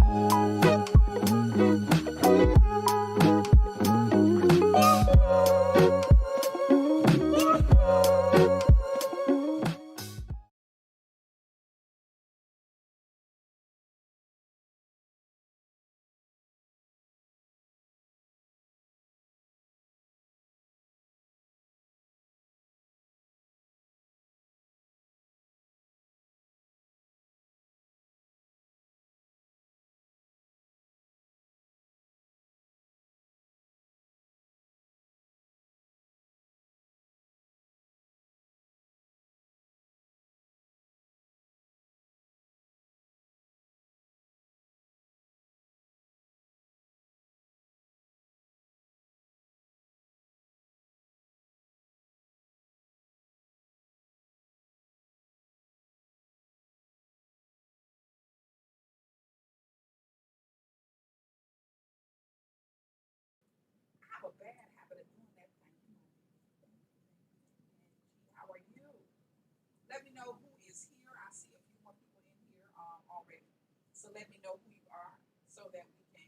I have a bad habit of doing that. Thank you. How are you? Let me know who is here. I see a few more people in here already. So let me know who you are so that we can,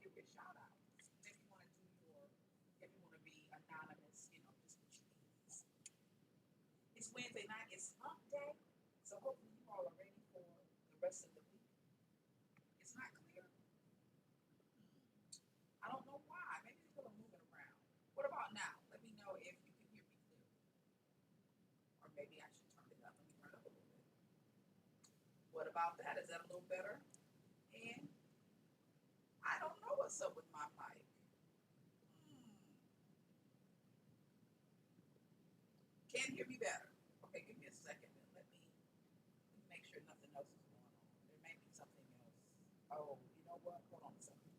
give you a shout out. If you want to do your, if you want to be anonymous, just what you need. It's Wednesday night. It's hump day. So hopefully you all are ready for the rest of the week. It's not clear. I don't know why. Maybe people are moving around. What about now? Let me know if you can hear me clearly. Or maybe I should turn it up. Let me turn it up a little bit. What about that? Is that a little better? And I don't know what's up with my mic. Hmm. Can hear me better. Okay, give me a second. Let me make sure nothing else is going on. There may be something else. Oh, you know what? Hold on a second.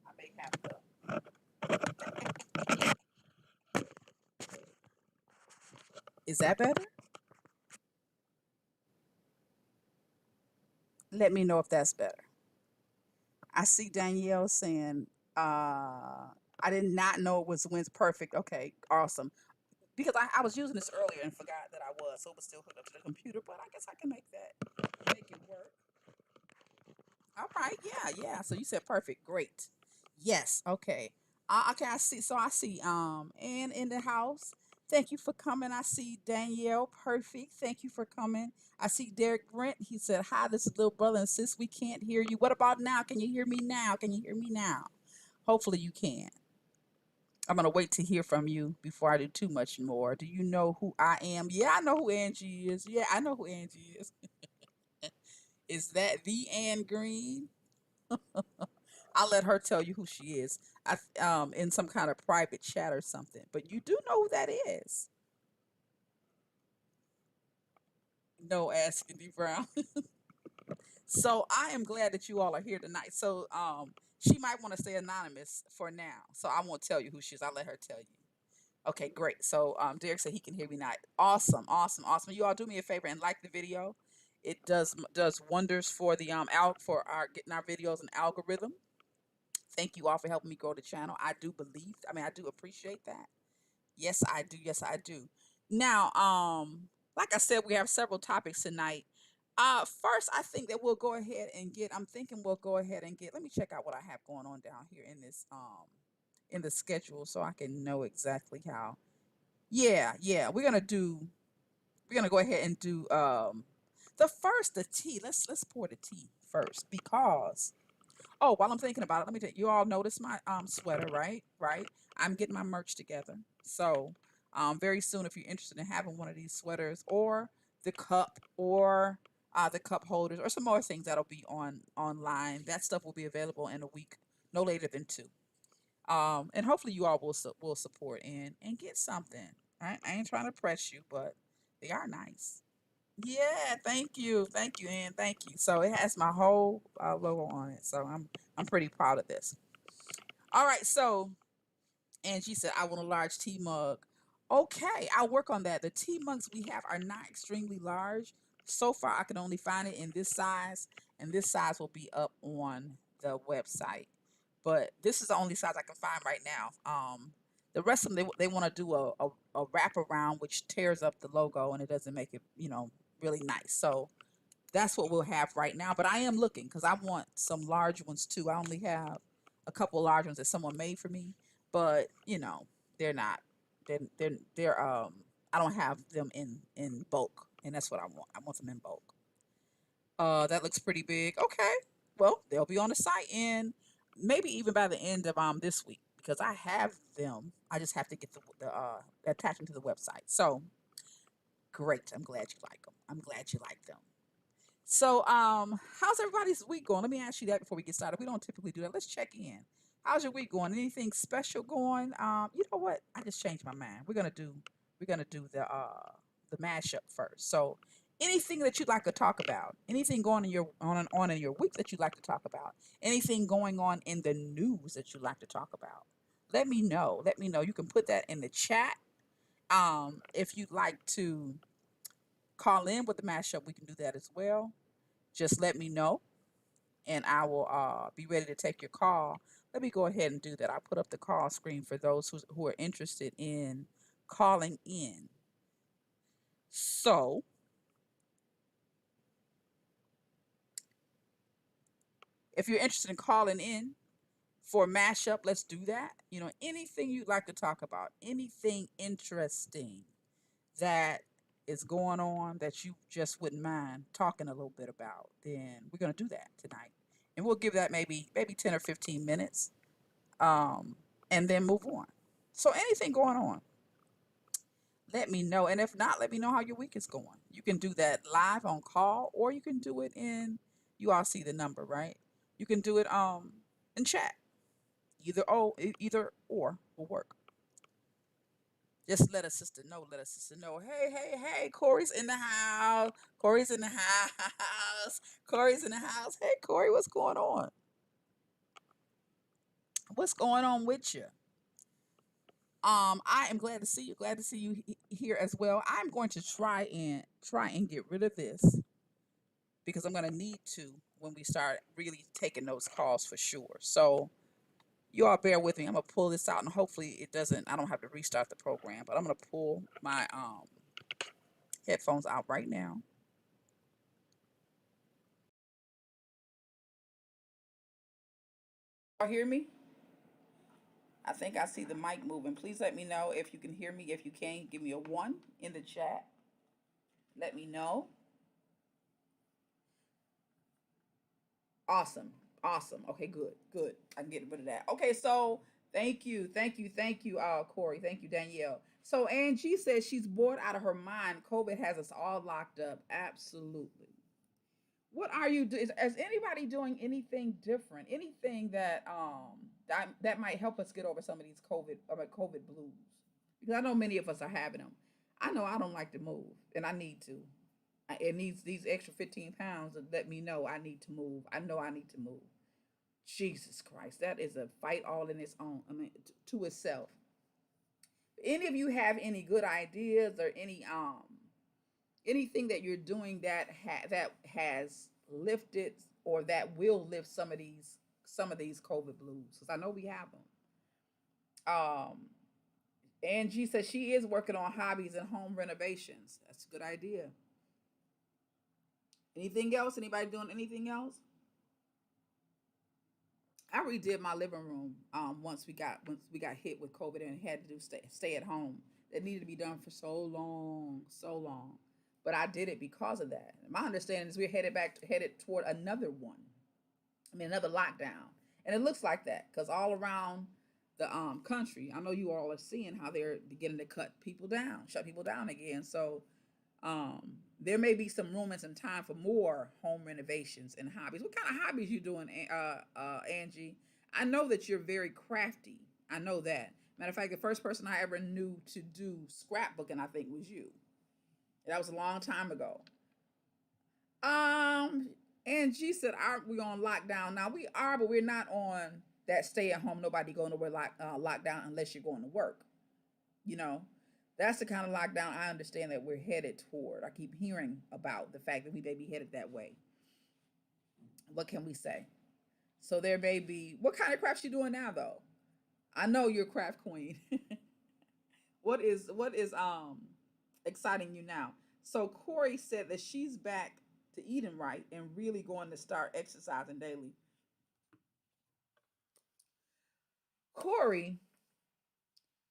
I may have to. Is that better? Let me know if that's better. I see Danielle saying, I did not know it was wins perfect. Okay, awesome. Because I was using this earlier and forgot that I was, so it was still hooked up to the computer, but I guess I can make it work. All right, yeah. So you said perfect, great. Yes, okay. Okay, I see. So I see Ann in the house. Thank you for coming. I see Danielle, perfect. Thank you for coming. I see Derek Brent. He said, "Hi, this is little brother and sis. We can't hear you. What about now? Can you hear me now? Can you hear me now? Hopefully you can. I'm gonna wait to hear from you before I do too much more. Do you know who I am? Yeah, I know who Angie is. Yeah, I know who Angie is. Is that the Ann Green? I'll let her tell you who she is. In some kind of private chat or something. But you do know who that is. No, asking D Brown. So I am glad that you all are here tonight. So she might want to stay anonymous for now. So I won't tell you who she is. I'll let her tell you. Okay, great. So Derek said he can hear me now. Awesome, awesome, awesome. You all do me a favor and like the video. It does wonders for the for our getting our videos and algorithm. Thank you all for helping me grow the channel. I do believe. I mean, I do appreciate that. Yes, I do. Yes, I do. Now, like I said, we have several topics tonight. First, I think that we'll go ahead and get. I'm thinking we'll go ahead and get. Let me check out what I have going on down here in this in the schedule so I can know exactly how. Yeah. We're gonna go ahead and do the tea. Let's pour the tea first because oh, while I'm thinking about it, let me tell you, you all notice my sweater, right? Right. I'm getting my merch together. So very soon if you're interested in having one of these sweaters or the cup or the cup holders or some more things that'll be on online, that stuff will be available in a week, no later than 2. And hopefully you all will support and get something. I ain't trying to press you, but they are nice. Yeah, thank you, and thank you. So it has my whole logo on it, so I'm pretty proud of this. All right, so Angie said I want a large tea mug. Okay, I'll work on that. The tea mugs we have are not extremely large. So far, I can only find it in this size, and this size will be up on the website. But this is the only size I can find right now. The rest of them they want to do a wrap around which tears up the logo and it doesn't make it really nice. So that's what we'll have right now. But I am looking because I want some large ones too. I only have a couple large ones that someone made for me, but they're not. They're I don't have them in bulk, and that's what I want. I want them in bulk. That looks pretty big. Okay, well they'll be on the site in maybe even by the end of this week because I have them. I just have to get the attach them to the website. So great. I'm glad you like them. I'm glad you like them. So, how's everybody's week going? Let me ask you that before we get started. We don't typically do that. Let's check in. How's your week going? Anything special going? You know what? I just changed my mind. We're gonna do the mashup first. So, anything that you'd like to talk about? Anything going in your on in your week that you'd like to talk about? Anything going on in the news that you'd like to talk about? Let me know. Let me know. You can put that in the chat. If you'd like to call in with the mashup, we can do that as well. Just let me know and I will be ready to take your call. Let me go ahead and do that. I'll put up the call screen for those who are interested in calling in. So, if you're interested in calling in for a mashup, let's do that. Anything you'd like to talk about, anything interesting that is going on that you just wouldn't mind talking a little bit about, then we're going to do that tonight. And we'll give that maybe 10 or 15 minutes and then move on. So anything going on, let me know. And if not, let me know how your week is going. You can do that live on call or you can do it you all see the number, right? You can do it in chat. Either or will work. Just let a sister know. Let a sister know. Hey, hey, hey, Corey's in the house. Corey's in the house. Corey's in the house. Hey, Corey, what's going on? What's going on with you? I am glad to see you. Glad to see you here as well. I'm going to try and get rid of this because I'm going to need to when we start really taking those calls for sure. So you all bear with me. I'm gonna pull this out and hopefully it doesn't. I don't have to restart the program, but I'm gonna pull my headphones out right now. Y'all hear me? I think I see the mic moving. Please let me know if you can hear me. If you can, give me a 1 in the chat. Let me know. Awesome. Awesome. Okay, good. Good. I can get rid of that. Okay, so thank you, Corey. Thank you, Danielle. So Angie says she's bored out of her mind. COVID has us all locked up. Absolutely. What are you doing? Is anybody doing anything different? Anything that might help us get over some of these COVID blues? Because I know many of us are having them. I know I don't like to move, and I need to. It needs these extra 15 pounds to let me know I need to move. I know I need to move. Jesus Christ, that is a fight all in its own. I mean, to itself. Any of you have any good ideas or anything that you're doing that has lifted or that will lift some of these COVID blues? Because I know we have them. Angie says she is working on hobbies and home renovations. That's a good idea. Anything else? Anybody doing anything else? I redid my living room once we got hit with COVID and had to do stay at home. That needed to be done for so long, so long. But I did it because of that. My understanding is we're headed toward another one. I mean, another lockdown, and it looks like that because all around the country, I know you all are seeing how they're beginning to shut people down again. So there may be some room and some time for more home renovations and hobbies. What kind of hobbies you doing, Angie? I know that you're very crafty. I know that. Matter of fact, the first person I ever knew to do scrapbooking, I think, was you. That was a long time ago. Um, Angie said, "Aren't we on lockdown now?" We are, but we're not on that stay at home, nobody going nowhere lockdown unless you're going to work. You know, that's the kind of lockdown I understand that we're headed toward. I keep hearing about the fact that we may be headed that way. What can we say? So there may be. What kind of crafts you doing now, though? I know you're a craft queen. What is exciting you now? So Corey said that she's back to eating right and really going to start exercising daily. Corey,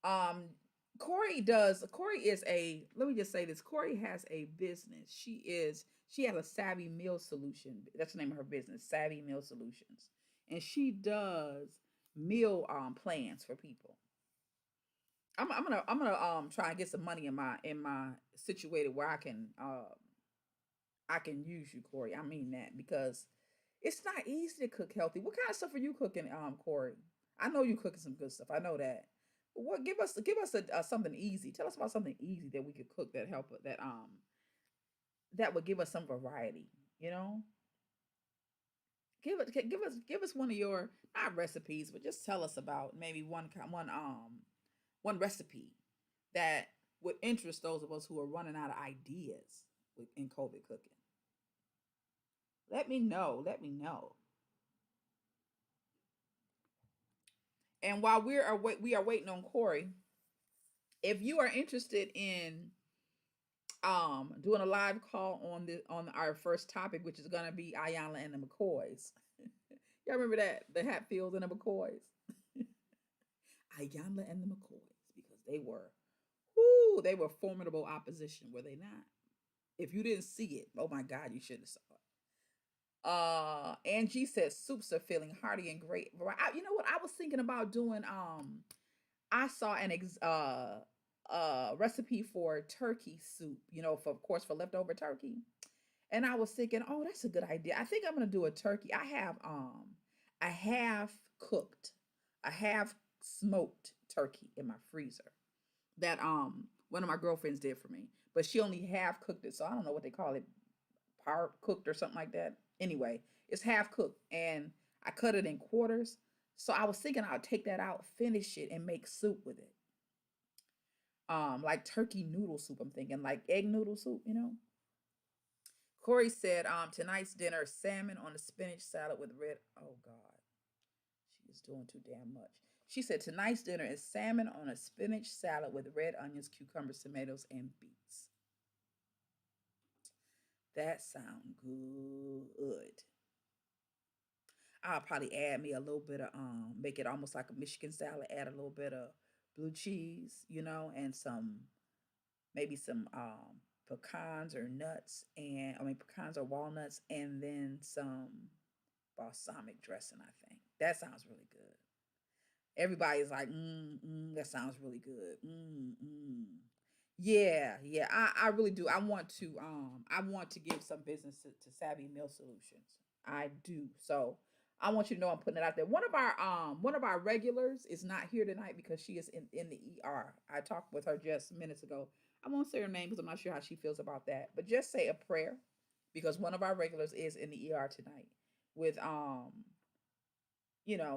um, Corey is a, let me just say this. Corey has a business. She has a Savvy Meal Solution. That's the name of her business, Savvy Meal Solutions. And she does meal plans for people. I'm gonna try and get some money in my situated where I can use you, Corey. I mean that because it's not easy to cook healthy. What kind of stuff are you cooking, Corey? I know you cooking some good stuff. I know that. But what give us something easy. Tell us about something easy that we could cook that help that would give us some variety. You know, give us one of your not recipes, but just tell us about maybe one recipe that would interest those of us who are running out of ideas in COVID cooking. Let me know. Let me know. And while we are waiting on Corey, if you are interested in doing a live call on our first topic, which is gonna be Iyanla and the McCoys. Y'all remember that? The Hatfields and the McCoys. Iyanla and the McCoys, because they were formidable opposition, were they not? If you didn't see it, oh my God, you should have saw it. Angie says soups are feeling hearty and great. You know what? I was thinking about doing. I saw recipe for turkey soup. You know, for of course for leftover turkey, and I was thinking, oh, that's a good idea. I think I'm gonna do a turkey. I have cooked, I have smoked turkey in my freezer that one of my girlfriends did for me, but she only half cooked it, so I don't know what they call it, part cooked or something like that. Anyway, it's half cooked, and I cut it in quarters. So I was thinking I'll take that out, finish it, and make soup with it. Like turkey noodle soup. I'm thinking like egg noodle soup. You know. Corey said, tonight's dinner salmon on a spinach salad with red. Oh God, she is doing too damn much. She said tonight's dinner is salmon on a spinach salad with red onions, cucumbers, tomatoes, and beets. That sounds good. I'll probably add me a little bit of make it almost like a Michigan salad, add a little bit of blue cheese, you know, and some maybe some pecans or nuts, and I mean pecans or walnuts, and then some balsamic dressing, I think. That sounds really good. Everybody's like, that sounds really good. Yeah, yeah, I really do. I want to give some business to Savvy Meal Solutions. I do. So I want you to know I'm putting it out there. One of our regulars is not here tonight because she is in the ER. I talked with her just minutes ago. I won't say her name because I'm not sure how she feels about that. But just say a prayer because one of our regulars is in the ER tonight with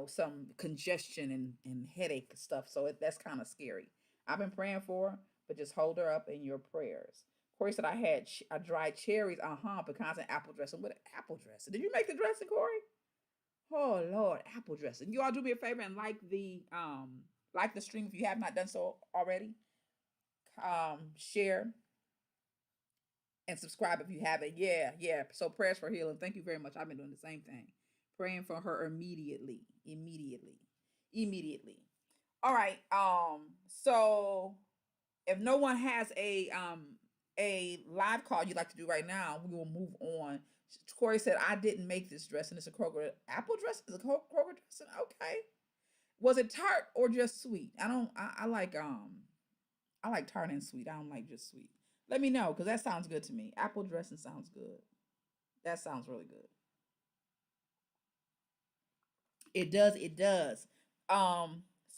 some congestion and headache stuff. So that's kind of scary. I've been praying for her, but just hold her up in your prayers. Corey said I had I dried cherries, pecans and apple dressing. What apple dressing? Did you make the dressing, Corey? Oh Lord, apple dressing. You all do me a favor and like the stream if you have not done so already. Share and subscribe if you haven't. Yeah, yeah. So prayers for healing. Thank you very much. I've been doing the same thing. Praying for her immediately. Immediately. Immediately. All right. So if no one has a live call you'd like to do right now, we will move on. Corey said, I didn't make this dressing. It's a Kroger apple dressing. It's a Kroger dressing. Okay. Was it tart or just sweet? I like tart and sweet. I don't like just sweet. Let me know because that sounds good to me. Apple dressing sounds good. That sounds really good. It does. It does.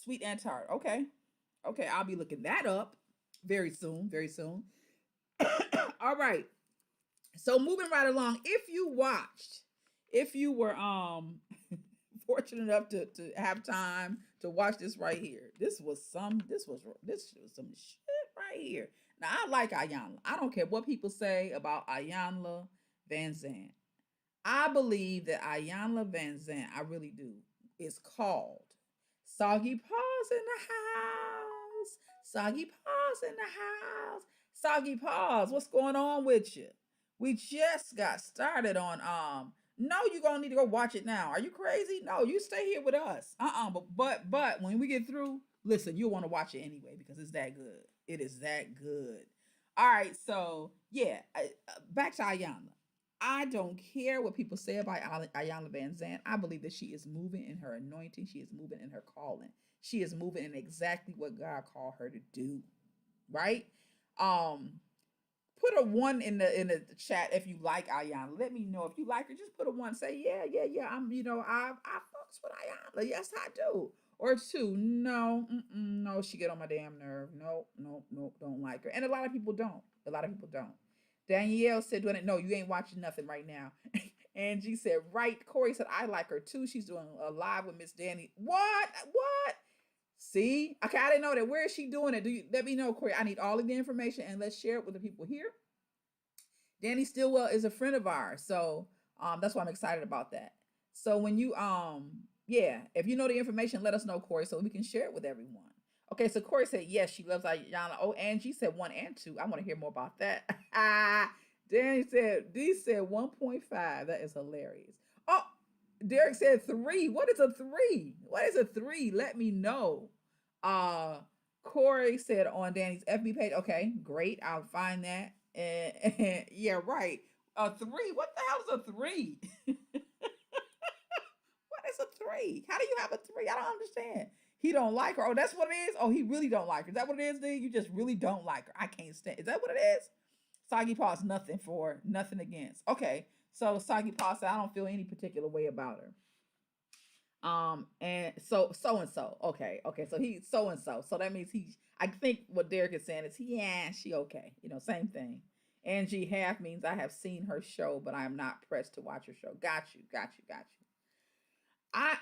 Sweet and tart. Okay. Okay. I'll be looking that up very soon. Very soon. All right. So moving right along, if you were fortunate enough to have time to watch this right here, this was some shit right here. Now I like Iyanla. I don't care what people say about Iyanla Van Zandt. I believe that Iyanla Van Zandt, I really do, is called Soggy Paws in the house. Soggy Paws in the house. Soggy Paws, what's going on with you? We just got started on no, you're gonna need to go watch it now. Are you crazy? No, you stay here with us. But when we get through, listen, you'll want to watch it anyway because it's that good. It is that good. All right, so yeah, back to Iyanla. I don't care what people say about Iyanla Van Zandt. I believe that she is moving in her anointing. She is moving in her calling. She is moving in exactly what God called her to do. Right? Um, put a one in the chat if you like Iyanla. Let me know if you like her. Just put a one. Say yeah. I'm I fucks with Iyanla. Yes, I do. Or two. No, no. She get on my damn nerve. No. Don't like her. And a lot of people don't. A lot of people don't. Danielle said, "No, you ain't watching nothing right now." Angie said, "Right." Corey said, "I like her too. She's doing a live with Miss Danny." What? What? See? Okay, I didn't know that. Where is she doing it? Do you let me know, Corey? I need all of the information and let's share it with the people here. Danny Stillwell is a friend of ours, so that's why I'm excited about that. So when you yeah, if you know the information, let us know, Corey, so we can share it with everyone. Okay, so Corey said yes, she loves Iyanla. Oh, Angie said 1 and 2. I want to hear more about that. Danny said D said 1.5. That is hilarious. Oh, Derek said 3. What is a 3? What is a 3? Let me know. Uh Corey said on Danny's FB page. Okay, great. I'll find that. And yeah, right. A 3. What the hell is a 3? What is a 3? How do you have a 3? I don't understand. He don't like her. Oh, that's what it is. Oh, he really don't like her. Is that what it is, dude? You just really don't like her. I can't stand. Is that what it is? Soggy Paws, nothing for, nothing against. Okay, so Soggy Paw said I don't feel any particular way about her. And so and so. Okay. So he's so and so. So that means he. I think what Derek is saying is yeah, she okay. Same thing. Angie half means I have seen her show, but I am not pressed to watch her show. Got you. I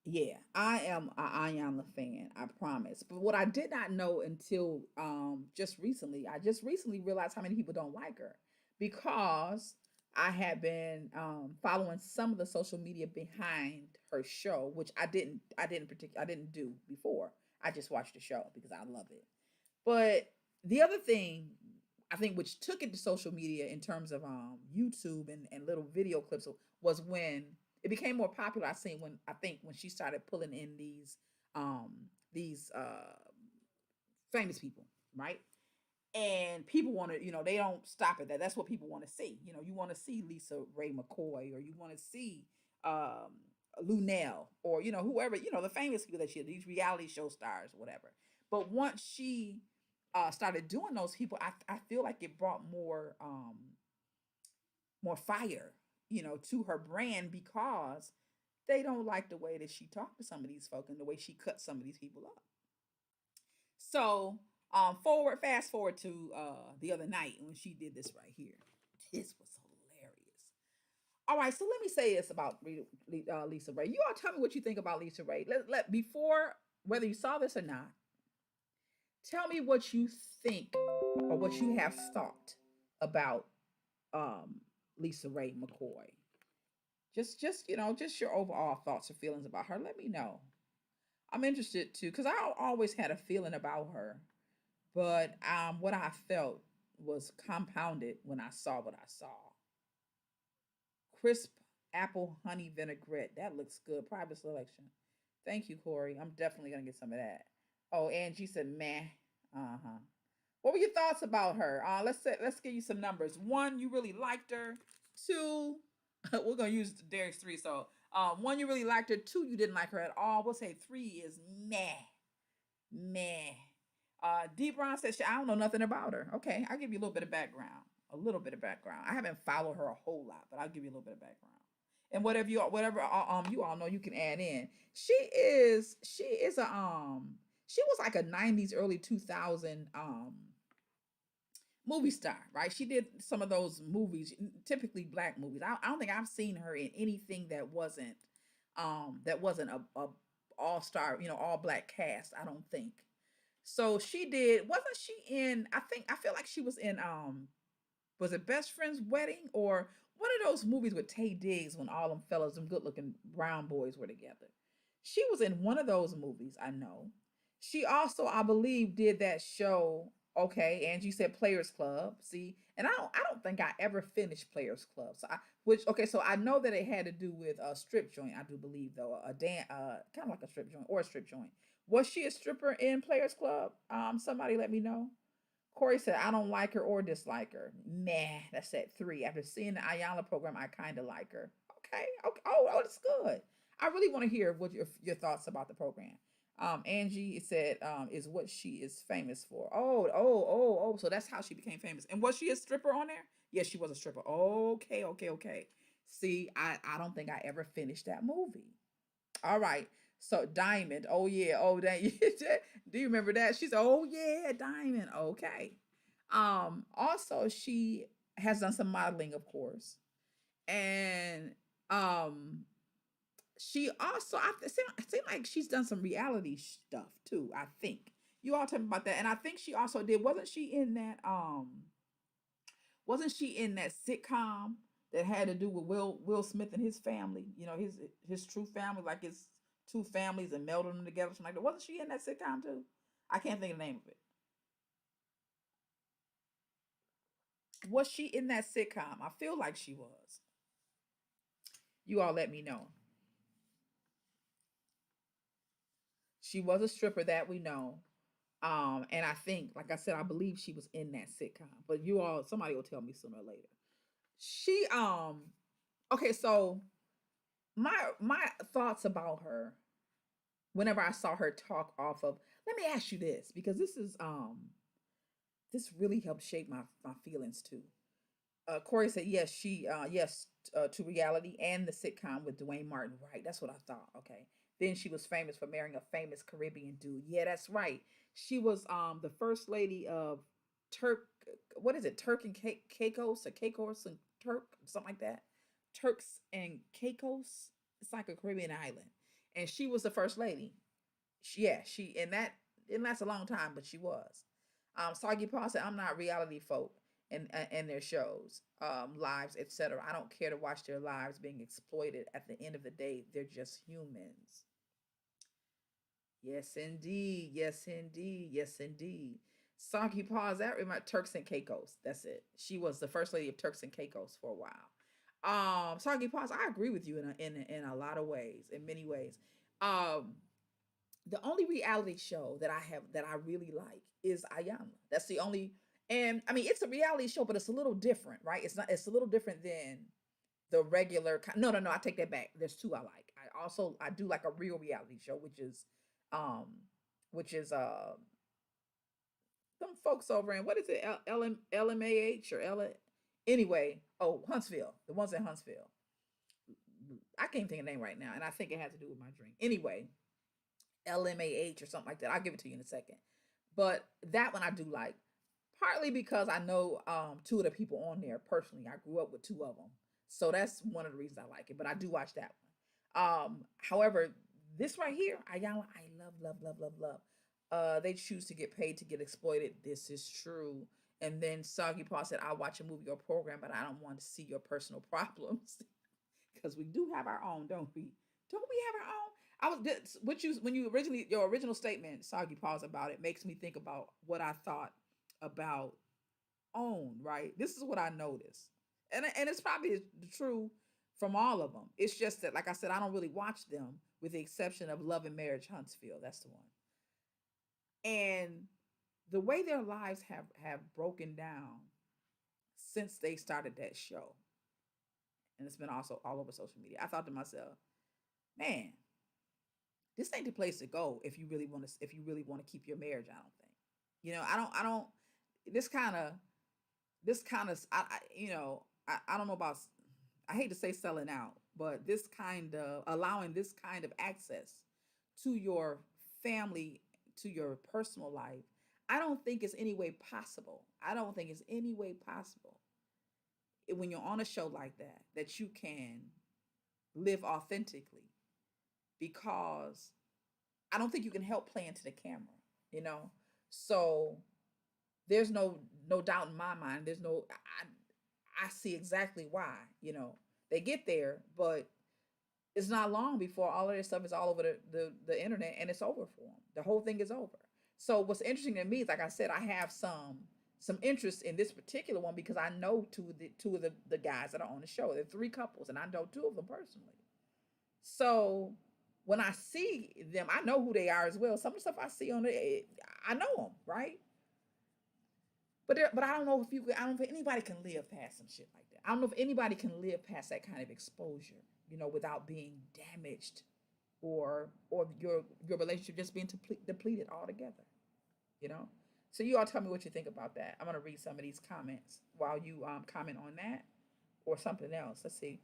yeah, I am a Iyanla fan, I promise. But what I did not know until just recently, I just recently realized how many people don't like her because I had been following some of the social media behind her show, which I didn't do before. I just watched the show because I love it. But the other thing I think which took it to social media in terms of YouTube and little video clips was when it became more popular. I seen when I think when she started pulling in these famous people, right? And people want to, they don't stop at that. That's what people want to see. You want to see Lisa Ray McCoy, or you want to see um, Lunell, or whoever, the famous people that she, these reality show stars, whatever. But once she started doing those people, I feel like it brought more fire, to her brand because they don't like the way that she talked to some of these folk and the way she cut some of these people up. So fast forward to the other night when she did this right here. This was hilarious. All right, so let me say this about Lisa Ray. You all tell me what you think about Lisa Ray. Let before whether you saw this or not, tell me what you think or what you have thought about um, Lisa Ray McCoy. Just your overall thoughts or feelings about her. Let me know. I'm interested too because I always had a feeling about her, but what I felt was compounded when I saw what I saw. Crisp apple honey vinaigrette. That looks good. Private selection. Thank you, Corey. I'm definitely gonna get some of that. Oh, Angie said, "Meh." Uh huh. What were your thoughts about her? Let's give you some numbers. One, you really liked her. Two, we're gonna use Derek's 3. So, one, you really liked her. Two, you didn't like her at all. We'll say 3 is meh. D. Brown says, I don't know nothing about her. Okay, I'll give you a little bit of background. A little bit of background. I haven't followed her a whole lot, but I'll give you a little bit of background. And whatever you all know, you can add in. She is she was like a 90s, early 2000 movie star, right? She did some of those movies, typically black movies. I don't think I've seen her in anything that wasn't a all star, all black cast. I don't think. So she did. Wasn't she in? I feel like she was in. Was it Best Friend's Wedding or one of those movies with Tay Diggs when all them fellas, them good looking brown boys were together? She was in one of those movies. I know. She also, I believe, did that show. Okay, Angie said Players Club. See, and I don't think I ever finished Players Club. So okay, so I know that it had to do with a strip joint. I do believe though kind of like a strip joint or a strip joint. Was she a stripper in Players Club? Somebody let me know. Corey said I don't like her or dislike her. Nah, that's at 3. After seeing the Iyanla program, I kind of like her. Okay, okay. Oh, that's good. I really want to hear what your thoughts about the program. Angie said, is what she is famous for. Oh. So that's how she became famous. And was she a stripper on there? Yes, she was a stripper. Okay. See, I don't think I ever finished that movie. All right. So Diamond. Oh yeah. Oh that. Do you remember that? She said, "Oh yeah, Diamond." Okay. Also, she has done some modeling, of course, and she also I seem like she's done some reality stuff too. I think you all tell me about that, and I think she also did. Wasn't she in that sitcom that had to do with Will Smith and his family? You know his true family, like his two families and melded them together, something like that. Wasn't she in that sitcom too? I can't think of the name of it. Was she in that sitcom? I feel like she was. You all let me know. She was a stripper that we know. And I think, like I said, I believe she was in that sitcom. But somebody will tell me sooner or later. She okay, so my thoughts about her whenever I saw her talk off of, let me ask you this, because this really helped shape my feelings too. Corey said yes, yes, to reality and the sitcom with Dwayne Martin. Right, that's what I thought. Okay, then she was famous for marrying a famous Caribbean dude. Yeah, that's right. She was the first lady of Turk. What is it? Turk and Caicos or Caicos and Turk, something like that. Turks and Caicos. It's like a Caribbean island, and she was the first lady. She and that didn't last a long time, but she was. Soggy Paul said, "I'm not reality folk and their shows, lives, etc. I don't care to watch their lives being exploited. At the end of the day, they're just humans." Yes, indeed. Yes, indeed. Yes, indeed. Soggy Paws, that reminds Turks and Caicos. That's it. She was the first lady of Turks and Caicos for a while. Soggy Paws, I agree with you in a lot of ways, in many ways. Um, the only reality show that I really like is Ayanla. That's the only, and I mean it's a reality show, but it's a little different, right? It's a little different than the regular. No. I take that back. There's two I like. I do like a real reality show, um, which is some folks over in what is it LMAH or L. Anyway, oh Huntsville, the ones in Huntsville. I can't think of the name right now, and I think it has to do with my drink. Anyway, LMAH or something like that. I'll give it to you in a second. But that one I do like, partly because I know two of the people on there personally. I grew up with two of them, so that's one of the reasons I like it. But I do watch that one. However, this right here, Ayala, I love. They choose to get paid to get exploited. This is true. And then Soggy Paw said, "I'll watch a movie or program, but I don't want to see your personal problems." Because we do have our own, don't we? Don't we have our own? I was what you when you originally your original statement, Soggy Paws, about it makes me think about what I thought about OWN. Right, this is what I noticed, and it's probably true from all of them. It's just that, like I said, I don't really watch them, with the exception of Love and Marriage Huntsville. That's the one, and the way their lives have broken down since they started that show, and it's been also all over social media. I thought to myself, man, this ain't the place to go if you really want to keep your marriage. I don't think. I don't this kind of I don't know about, I hate to say selling out, but this kind of allowing this kind of access to your family, to your personal life, I don't think it's any way possible. I don't think it's any way possible when you're on a show like that you can live authentically, because I don't think you can help play into the camera, you know? So there's no doubt in my mind. I see exactly why, they get there, but it's not long before all of this stuff is all over the internet and it's over for them. The whole thing is over. So what's interesting to me is, like I said, I have some interest in this particular one because I know two of the guys that are on the show. There are three couples, and I know two of them personally. So when I see them, I know who they are as well. Some of the stuff I see on it, I know them, right? But I don't know if you, I don't know if anybody can live past some shit like that. I don't know if anybody can live past that kind of exposure, without being damaged, or your relationship just being depleted altogether, you know. So you all tell me what you think about that. I'm gonna read some of these comments while you comment on that or something else. Let's see.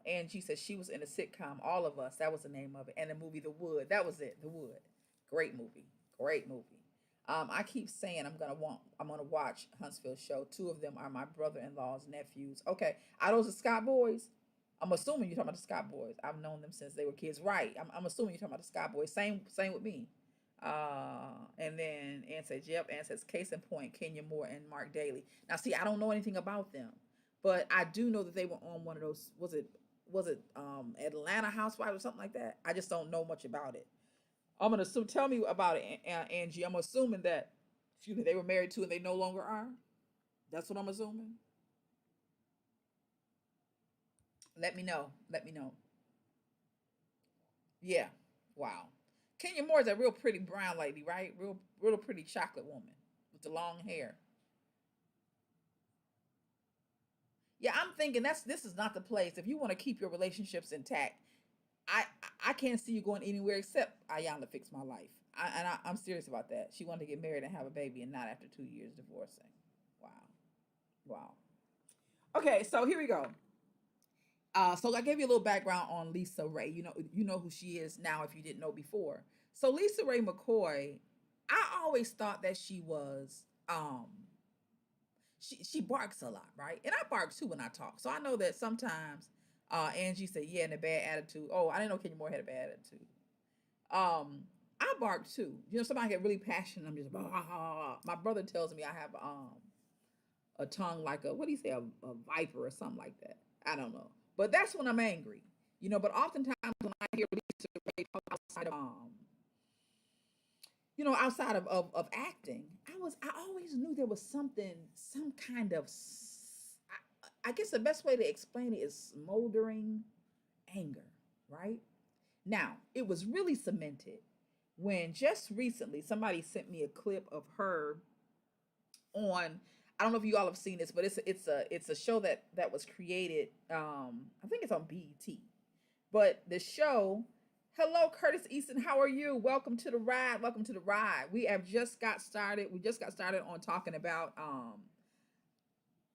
Angie says she was in a sitcom, All of Us. That was the name of it, and the movie The Wood. That was it. The Wood. Great movie. Great movie. I keep saying I'm gonna watch Huntsville show. Two of them are my brother-in-law's nephews. Okay, are those the Scott boys? I'm assuming you're talking about the Scott boys. I've known them since they were kids, right? I'm assuming you're talking about the Scott boys. Same with me. And then Ann says, yep. Ann says, case in point, Kenya Moore and Mark Daly. Now, see, I don't know anything about them, but I do know that they were on one of those. Was it Atlanta Housewives or something like that? I just don't know much about it. I'm gonna assume. Tell me about it, Angie. I'm assuming that, excuse me, they were married to and they no longer are. That's what I'm assuming. Let me know. Let me know. Yeah. Wow. Kenya Moore is a real pretty brown lady, right? Real pretty chocolate woman with the long hair. Yeah, I'm thinking this is not the place. If you want to keep your relationships intact, I I can't see you going anywhere except Iyanla fix my life. I'm serious about that. She wanted to get married and have a baby, and not after 2 years divorcing. Wow, wow. Okay, so here we go. So I gave you a little background on Lisa Ray. You know who she is now if you didn't know before. So Lisa Ray McCoy, I always thought that she barks a lot, right? And I bark too when I talk. So I know that sometimes Angie said, yeah, and a bad attitude. Oh, I didn't know Kenya Moore had a bad attitude. I bark too. Somebody get really passionate. I'm just blah, blah, blah. My brother tells me I have a tongue like a, what do you say, a viper or something like that. I don't know. But that's when I'm angry. But oftentimes when I hear Lisa Ray talk outside of outside of acting, I always knew there was something, some kind of I guess the best way to explain it is smoldering anger, right? Now, it was really cemented when just recently somebody sent me a clip of her on, I don't know if you all have seen this, but it's a show that was created, I think it's on BET. But the show, hello Curtis Easton, how are you? Welcome to the ride. Welcome to the ride. We have just got started. We just got started on talking about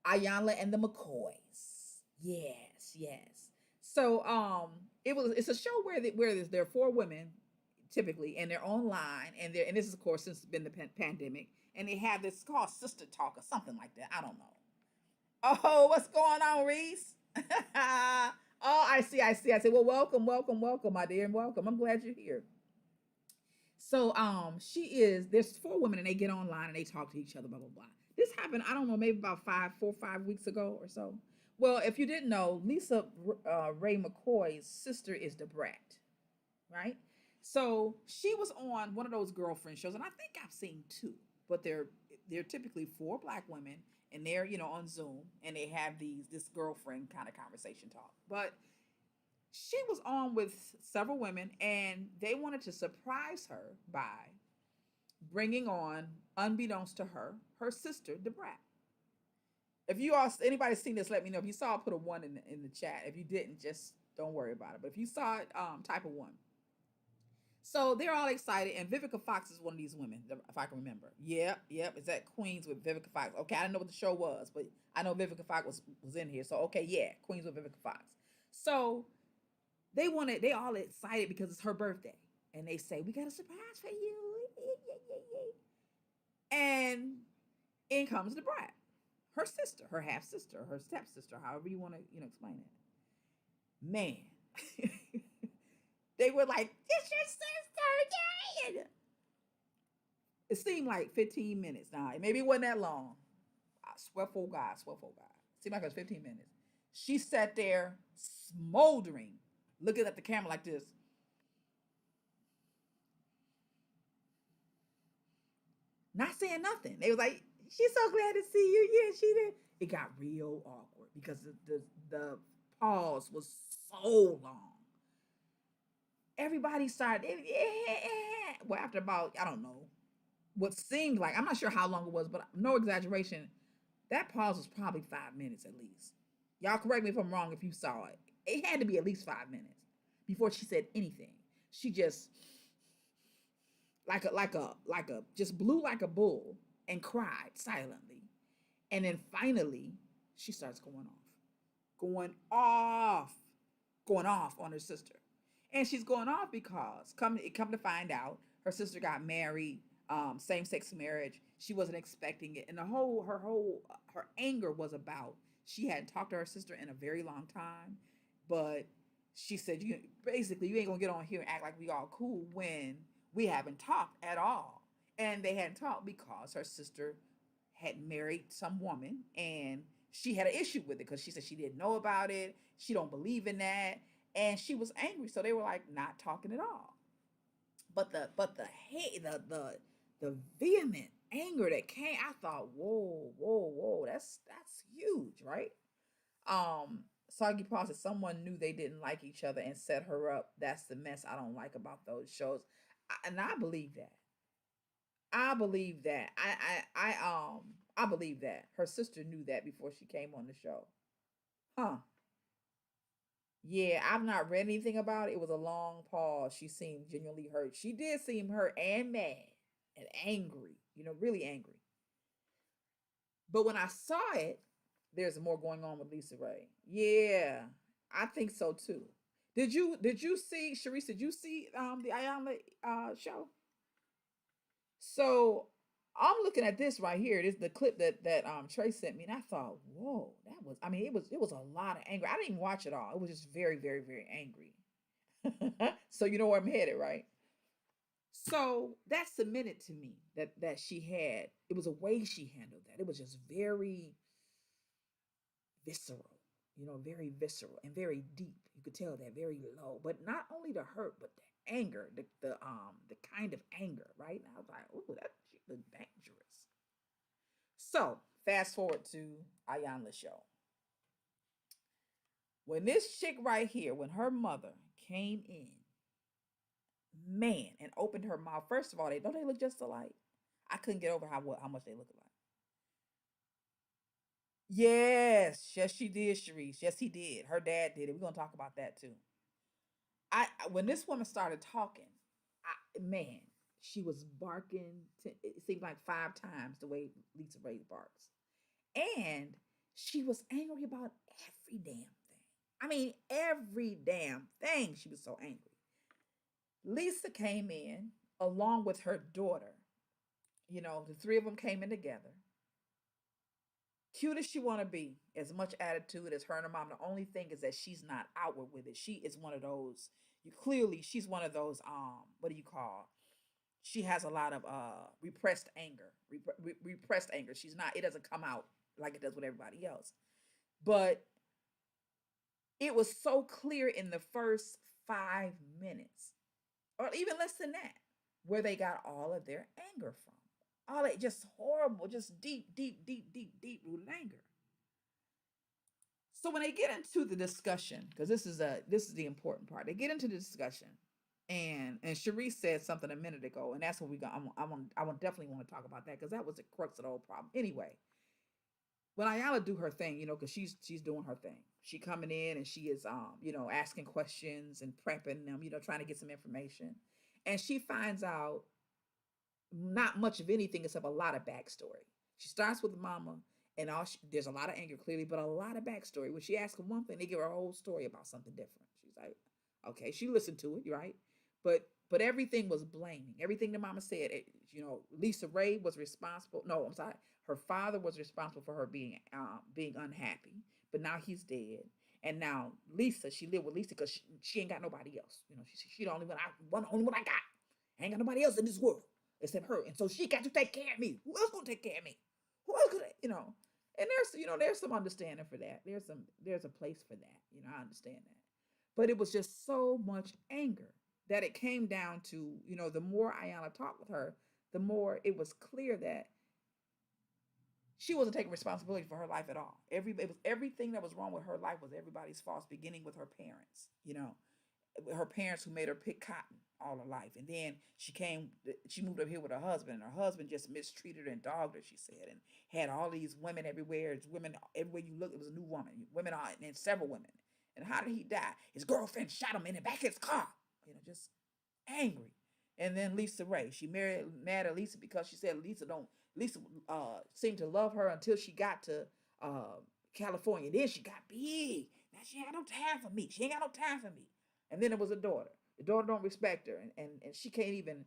Iyanla and the McCoys. Yes, yes. So it's a show where there are four women typically, and they're online, and this is of course since it's been the pandemic, and they have this called Sister Talk or something like that. I don't know. Oh, what's going on, Reese? Oh, I see. Well, welcome, welcome, welcome, my dear, and welcome. I'm glad you're here. So there's four women and they get online and they talk to each other, blah blah blah. This happened, I don't know, maybe about 4 or 5 weeks ago or so. Well, if you didn't know, Lisa Ray McCoy's sister is the brat, right? So she was on one of those girlfriend shows, and I think I've seen two, but they're typically four black women, and they're on Zoom, and they have this girlfriend kind of conversation talk. But she was on with several women, and they wanted to surprise her by bringing on, unbeknownst to her, her sister, Debrat. If you all, anybody seen this, let me know. If you saw it, put a one in the chat. If you didn't, just don't worry about it. But if you saw it, type a one. So they're all excited, and Vivica Fox is one of these women, if I can remember. Yep. It's at Queens with Vivica Fox. Okay, I didn't know what the show was, but I know Vivica Fox was in here. So okay, yeah, Queens with Vivica Fox. So they all excited because it's her birthday, and they say we got a surprise for you, and in comes the brat, her sister, her half sister, her stepsister, however you want to explain it. Man, they were like, "It's your sister, Jane." It seemed like 15 minutes. Now, maybe it wasn't that long. I swear for God, It seemed like it was 15 minutes. She sat there smoldering, looking at the camera like this. not saying nothing. They was like, she's so glad to see you. Yeah, she did. It got real awkward because the pause was so long. Everybody started, well, after about, I don't know, what seemed like, I'm not sure how long it was, but no exaggeration, that pause was probably 5 minutes at least. Y'all correct me if I'm wrong if you saw it. It had to be at least 5 minutes before she said anything. She just like a just blew like a bull and cried silently. And then finally she starts going off, going off on her sister. And she's going off because come to find out, her sister got married, same sex marriage. She wasn't expecting it, and her anger was about she hadn't talked to her sister in a very long time, but she said you basically you ain't gonna get on here and act like we all cool when we haven't talked at all, and they hadn't talked because her sister had married some woman and she had an issue with it because she said she didn't know about it. She don't believe in that, and she was angry. So they were like not talking at all. But the hate, the vehement anger that came, I thought, whoa, whoa, whoa, that's huge, right? Soggy Paw said someone knew they didn't like each other and set her up. That's the mess I don't like about those shows, and I believe that. I believe that. I believe that her sister knew that before she came on the show. Huh. Yeah, I've not read anything about it. It was a long pause. She seemed genuinely hurt. She did seem hurt and mad and angry, really angry. But when I saw it, there's more going on with Lisa Ray. Yeah, I think so too. Did you see Sharice? Did you see the Iyanla show? So I'm looking at this right here. This is the clip that Trey sent me, and I thought, whoa, that was. I mean, it was a lot of anger. I didn't even watch it all. It was just very, very, very angry. So you know where I'm headed, right? So that submitted to me that she had. It was a way she handled that. It was just very visceral, very visceral and very deep. You could tell that very low, but not only the hurt, but the anger, the kind of anger, right? And I was like, oh, that she look dangerous. So fast forward to Iyanla show. When this chick right here, when her mother came in, man, and opened her mouth. First of all, they look just alike. I couldn't get over how much they look alike. Yes, yes, she did, Sharice. Yes, he did. Her dad did it. We're gonna talk about that too. When this woman started talking, man, she was barking. It seemed like 5 times the way Lisa Ray barks, and she was angry about every damn thing. I mean, every damn thing. She was so angry. Lisa came in along with her daughter. The three of them came in together. Cute as she want to be, as much attitude as her and her mom. The only thing is that she's not outward with it. She is one of those. She's one of those. What do you call? She has a lot of repressed anger. Repressed anger. She's not. It doesn't come out like it does with everybody else. But it was so clear in the first 5 minutes, or even less than that, where they got all of their anger from. All that just horrible, just deep, deep, deep, deep, deep rooted anger. So when they get into the discussion, because this is the important part, they get into the discussion, and Sharice said something a minute ago, and that's what we got. I want definitely want to talk about that because that was the crux of the whole problem. Anyway, when Iyanla do her thing, because she's doing her thing. She coming in and she is asking questions and prepping them, trying to get some information, and she finds out not much of anything except a lot of backstory. She starts with mama, and there's a lot of anger clearly, but a lot of backstory. When she asks them one thing, they give her a whole story about something different. She's like, okay, she listened to it, right? But everything was blaming. Everything the mama said, Lisa Ray was responsible. No, I'm sorry. Her father was responsible for her being unhappy, but now he's dead. And now Lisa, she lived with Lisa because she ain't got nobody else. She the only one I got. I ain't got nobody else in this world except her. And so she got to take care of me. Who else gonna take care of me? Who else could And there's some understanding for that. There's a place for that. I understand that. But it was just so much anger that it came down to, the more Iyanla talked with her, the more it was clear that she wasn't taking responsibility for her life at all. It was everything that was wrong with her life was everybody's fault, beginning with her parents. Her parents who made her pick cotton all her life, and then she moved up here with her husband, and her husband just mistreated her and dogged her. She said, and had all these women everywhere. It's women everywhere you look. It was a new woman, women are, and several women. And how did he die? His girlfriend shot him in the back of his car. Just angry. And then Lisa Ray, she mad at Lisa because she said Lisa seemed to love her until she got to uh, California. Then she got big. Now she ain't got no time for me. She ain't got no time for me. And then it was a daughter. The daughter don't respect her, and she can't even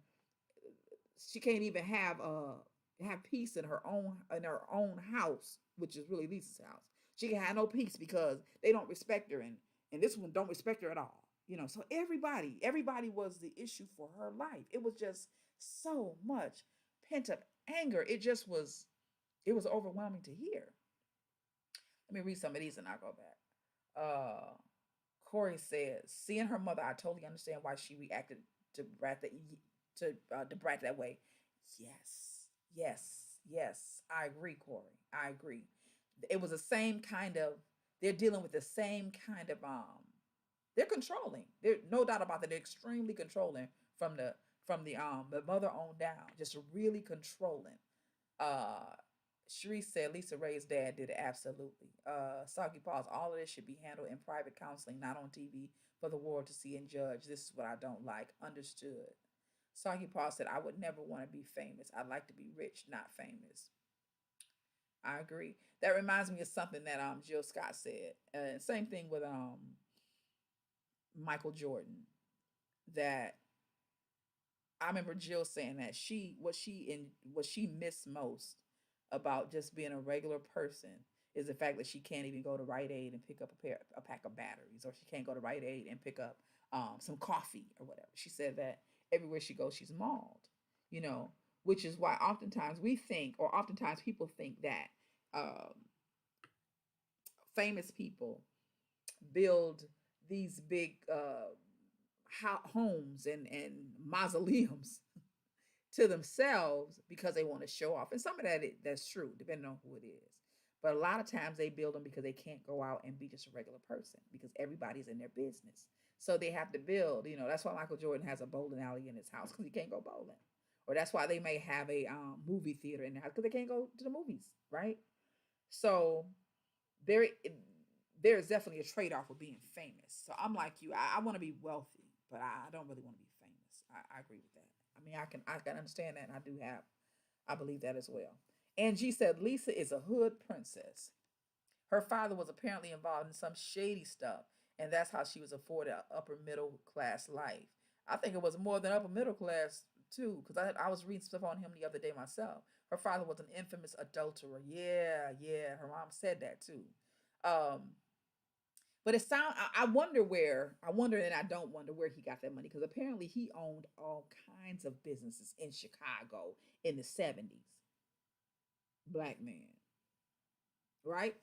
have peace in her own house, which is really Lisa's house. She can have no peace because they don't respect her, and this one don't respect her at all. So everybody was the issue for her life. It was just so much pent up anger. It was overwhelming to hear. Let me read some of these and I'll go back. Corey says, seeing her mother, I totally understand why she reacted to Brat that way. Yes, yes, yes. I agree, Corey. I agree. It was the same kind of. They're dealing with the same kind of. They're controlling. There's no doubt about that. They're extremely controlling from the mother on down. Just really controlling. Uh, Sharice said Lisa Ray's dad did it absolutely. Soggy Paws, all of this should be handled in private counseling, not on TV for the world to see and judge. This is what I don't like. Understood. Soggy Paws said, I would never want to be famous. I'd like to be rich, not famous. I agree. That reminds me of something that Jill Scott said. Same thing with Michael Jordan. That I remember Jill saying that what she missed most about just being a regular person is the fact that she can't even go to Rite Aid and pick up a pack of batteries, or she can't go to Rite Aid and pick up some coffee or whatever. She said that everywhere she goes, she's mauled. You know, which is why oftentimes we think, or oftentimes people think that um, famous people build these big homes and mausoleums to themselves because they want to show off. And some of that's true, depending on who it is. But a lot of times they build them because they can't go out and be just a regular person because everybody's in their business. So they have to build, that's why Michael Jordan has a bowling alley in his house because he can't go bowling. Or that's why they may have a movie theater in their house because they can't go to the movies, right? So there, there's definitely a trade off with being famous. So I'm like you, I want to be wealthy, but I don't really want to be famous. I agree with that. I mean, I can understand that, and I believe that as well. And G said Lisa is a hood princess. Her father was apparently involved in some shady stuff, and that's how she was afforded an upper middle class life. I think it was more than upper middle class too, because I was reading stuff on him the other day myself. Her father was an infamous adulterer. Yeah, yeah. Her mom said that too. Um, but I wonder, and I don't wonder where he got that money because apparently he owned all kinds of businesses in Chicago in the 70s. Black man, right?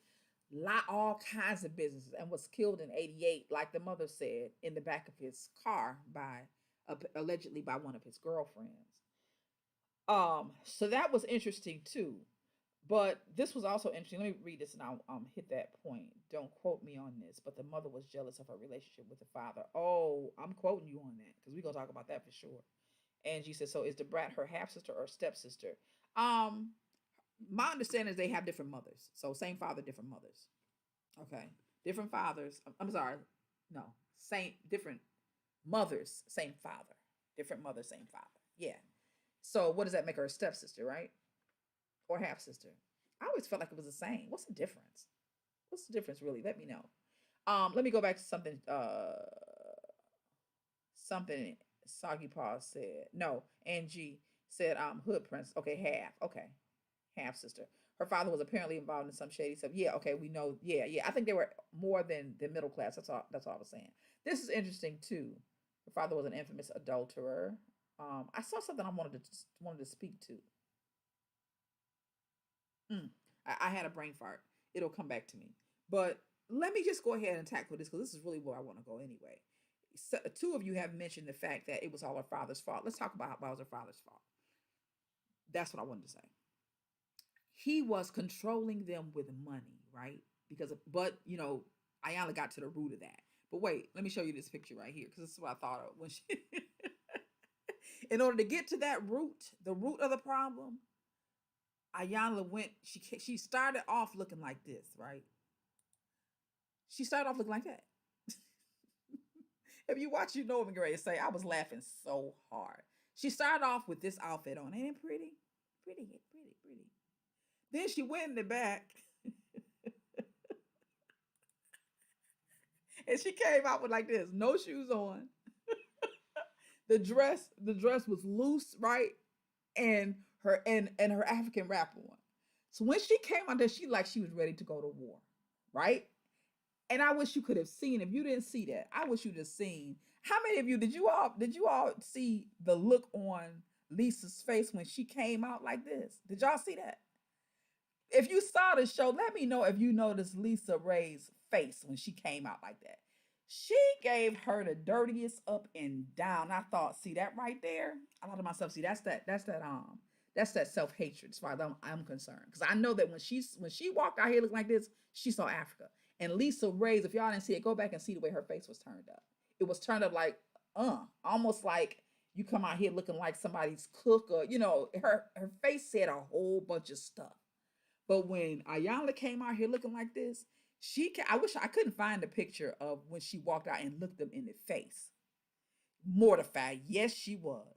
All kinds of businesses, and was killed in 88, like the mother said, in the back of his car by allegedly by one of his girlfriends. So that was interesting too. But this was also interesting. Let me read this and I'll hit that point. Don't quote me on this, but the mother was jealous of her relationship with the father. Oh, I'm quoting you on that because we're gonna talk about that for sure. And she said, so is the brat her half sister or stepsister? Um, my understanding is they have different mothers. So same father, different mothers. Okay. Different fathers. I'm sorry. No. Same different mothers, same father. Different mother, same father. Yeah. So what does that make her a stepsister, right? Or half sister? I always felt like it was the same. What's the difference? What's the difference really? Let me know. Let me go back to something Soggy Paw said. No, Angie said hood prince. Okay, half. Okay. Half sister. Her father was apparently involved in some shady stuff. Yeah, okay, we know. Yeah, yeah. I think they were more than the middle class. That's all I was saying. This is interesting too. Her father was an infamous adulterer. I saw something I wanted to speak to. Mm, I had a brain fart. It'll come back to me. But let me just go ahead and tackle this because this is really where I want to go anyway. So, two of you have mentioned the fact that it was all her father's fault. Let's talk about how it was her father's fault. That's what I wanted to say. He was controlling them with money, right? But Iyanla got to the root of that. But wait, let me show you this picture right here, because this is what I thought of when she. In order to get to that root, the root of the problem, Iyanla went. She started off looking like this, right? She started off looking like that. If you watch, you know what I'm going to say. I was laughing so hard. She started off with this outfit on. Ain't it pretty? Pretty, pretty, pretty. Then she went in the back and she came out with like this, no shoes on. The dress was loose, right? And her African wrap on. So when she came out there, she was ready to go to war, right? And I wish you could have seen, if you didn't see that, I wish you'd have seen. How many of you did you all see the look on Lisa's face when she came out like this? Did y'all see that? If you saw the show, let me know if you noticed Lisa Ray's face when she came out like that. She gave her the dirtiest up and down. I thought, see that right there? I thought to myself, see, that's that self-hatred as far as I'm concerned. Because I know that when she walked out here looking like this, she saw Africa. And Lisa Ray's, if y'all didn't see it, go back and see the way her face was turned up. It was turned up like, almost like you come out here looking like somebody's cook, or her face said a whole bunch of stuff. But when Iyanla came out here looking like this, I wish I couldn't find a picture of when she walked out and looked them in the face. Mortified. Yes, she was.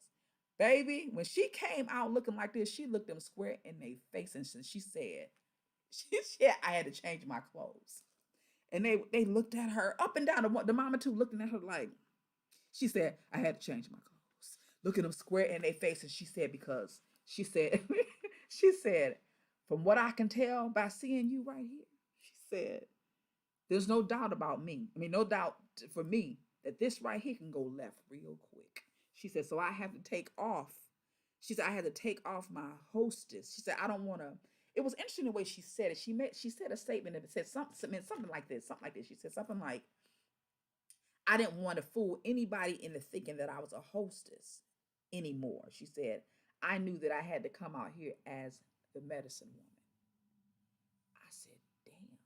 Baby, when she came out looking like this, she looked them square in their face and she said, I had to change my clothes. And they looked at her up and down. The mama too looking at her like, she said, I had to change my clothes. Look at them square in their face. And she said, because she said, she said, from what I can tell by seeing you right here, she said, there's no doubt about me. I mean, no doubt for me that this right here can go left real quick. She said, so I have to take off. She said, I had to take off my hostess. She said, I don't want to. It was interesting the way she said it. She said a statement that said something like this. Something like this. She said something like, I didn't want to fool anybody into thinking that I was a hostess anymore. She said, I knew that I had to come out here as the medicine woman. I said, damn.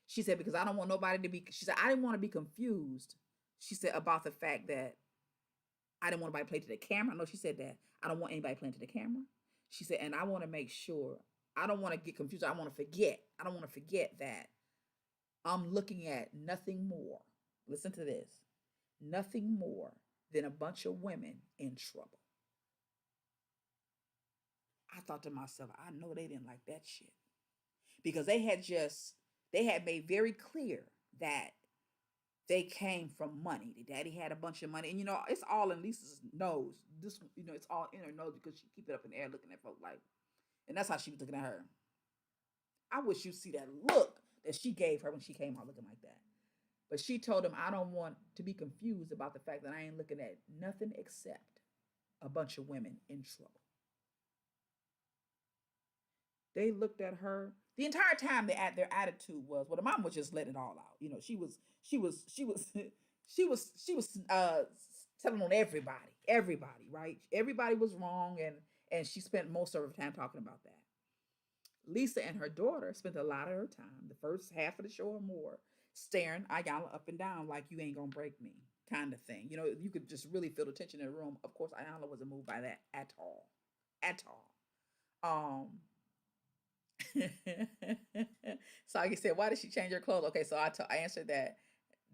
She said, because I don't want nobody to be, she said, I didn't want to be confused. She said, about the fact that I didn't want anybody to play to the camera. No, she said that. I don't want anybody playing to the camera. She said, and I want to make sure, I don't want to get confused. I don't want to forget that I'm looking at nothing more. Listen to this. Nothing more than a bunch of women in trouble. I thought to myself, I know they didn't like that shit. Because they had made very clear that they came from money. The daddy had a bunch of money. And it's all in Lisa's nose. This, it's all in her nose because she keep it up in the air looking at folks like, and that's how she was looking at her. I wish you see that look that she gave her when she came out looking like that. But she told him, I don't want to be confused about the fact that I ain't looking at nothing except a bunch of women in trouble. They looked at her the entire time. Their attitude was, well, the mom was just letting it all out. She was telling on everybody, right? Everybody was wrong, and she spent most of her time talking about that. Lisa and her daughter spent a lot of her time, the first half of the show or more, staring Iyanla up and down like you ain't gonna break me, kind of thing. You could just really feel the tension in the room. Of course, Iyanla wasn't moved by that at all, at all. So like I said, why did she change her clothes? Okay, so I answered that.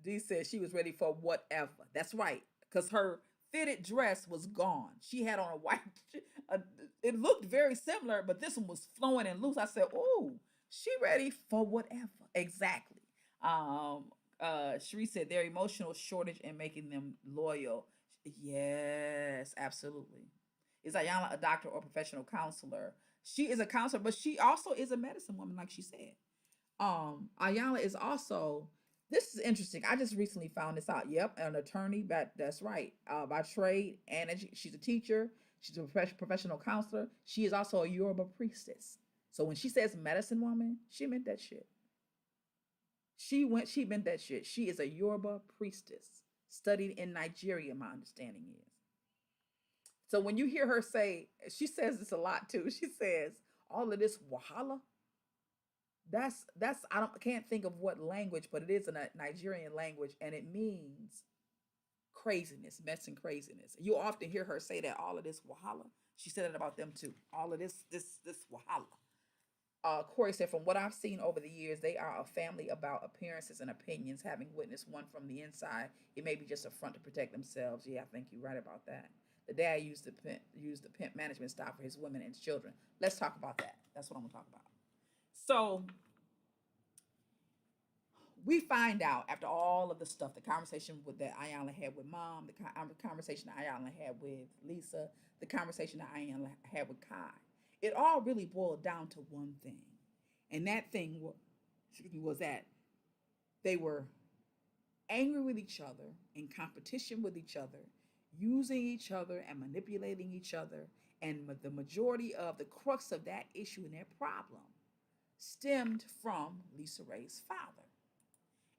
Dee said she was ready for whatever. That's right, because her fitted dress was gone. She had on a white. It looked very similar, but this one was flowing and loose. I said, "Oh, she ready for whatever." Exactly. Cherie said their emotional shortage and making them loyal. Yes, absolutely. Is Iyanla a doctor or professional counselor? She is a counselor, but she also is a medicine woman, like she said. Iyanla is also, this is interesting. I just recently found this out. Yep, an attorney, that's right, by trade, and she's a teacher. She's a professional counselor. She is also a Yoruba priestess. So when she says medicine woman, she meant that shit. She meant that shit. She is a Yoruba priestess, studied in Nigeria, my understanding is. So when you hear her say, she says this a lot too. She says, all of this wahala. That's I can't think of what language, but it is a Nigerian language, and it means craziness, mess and craziness. You often hear her say that, all of this wahala. She said it about them too. All of this wahala. Corey said, from what I've seen over the years, they are a family about appearances and opinions. Having witnessed one from the inside, it may be just a front to protect themselves. Yeah, I think you're right about that. The dad used the pimp management style for his women and his children. Let's talk about that. That's what I'm gonna talk about. So we find out after all of the stuff, the conversation that Iyanla had with mom, the conversation that Iyanla had with Lisa, the conversation that Iyanla had with Kai, it all really boiled down to one thing. And that thing was that they were angry with each other, in competition with each other, using each other and manipulating each other. And the majority of the crux of that issue and that problem stemmed from Lisa Ray's father.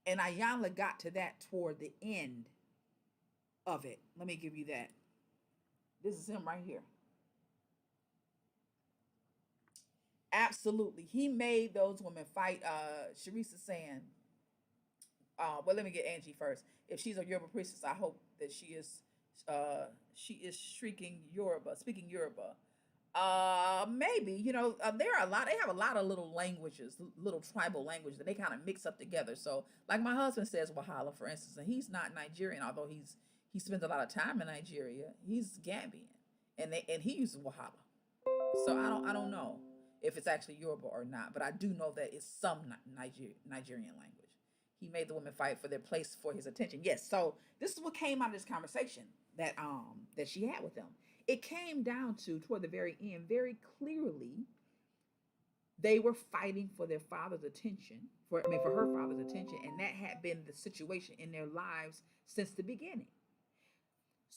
And Iyanla got to that toward the end of it. Let me give you that. This is him right here. Absolutely. He made those women fight. Sharice is saying, well, let me get Angie first. If she's a Yoruba priestess, I hope that she is speaking Yoruba. Maybe, there are a lot, they have a lot of little languages, little tribal languages that they kind of mix up together. So like my husband says wahala, for instance, and he's not Nigerian, although he spends a lot of time in Nigeria. He's Gambian, and he uses wahala. So I don't know if it's actually Yoruba or not, but I do know that it's some Nigerian language. He made the women fight for their place, for his attention. Yes. So this is what came out of this conversation that she had with them. It came down to, toward the very end, very clearly, they were fighting for their father's attention, for her father's attention, and that had been the situation in their lives since the beginning.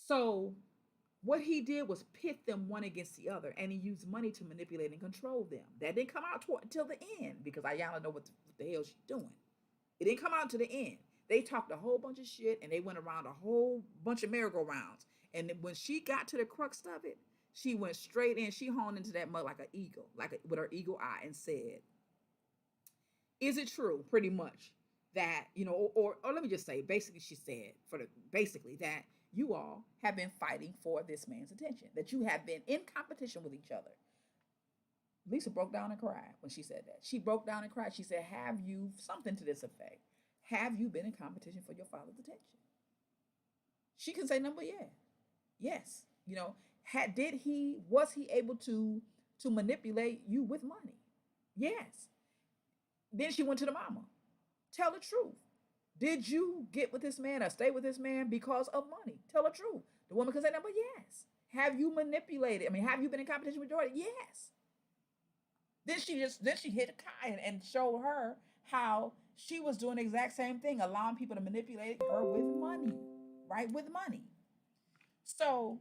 So what he did was pit them one against the other, and he used money to manipulate and control them. That didn't come out until the end, because Iyanla know what the hell she's doing. It didn't come out to the end. They talked a whole bunch of shit, and they went around a whole bunch of merry-go-rounds. And when she got to the crux of it, she went straight in. She honed into that mud like an eagle, with her eagle eye, and said, "Is it true?" Pretty much that, or let me just say, basically, she said basically that you all have been fighting for this man's attention, that you have been in competition with each other. Lisa broke down and cried when she said that. She broke down and cried. She said, "Have you," something to this effect, "have you been in competition for your father's attention?" She can say number, yeah. Yes. Was he able to manipulate you with money? Yes. Then she went to the mama. Tell the truth. Did you get with this man or stay with this man because of money? Tell the truth. The woman can say number, yes. Have you manipulated? Have you been in competition with Jordan? Yes. Then she hit Kai and showed her how she was doing the exact same thing, allowing people to manipulate her with money, right? With money. So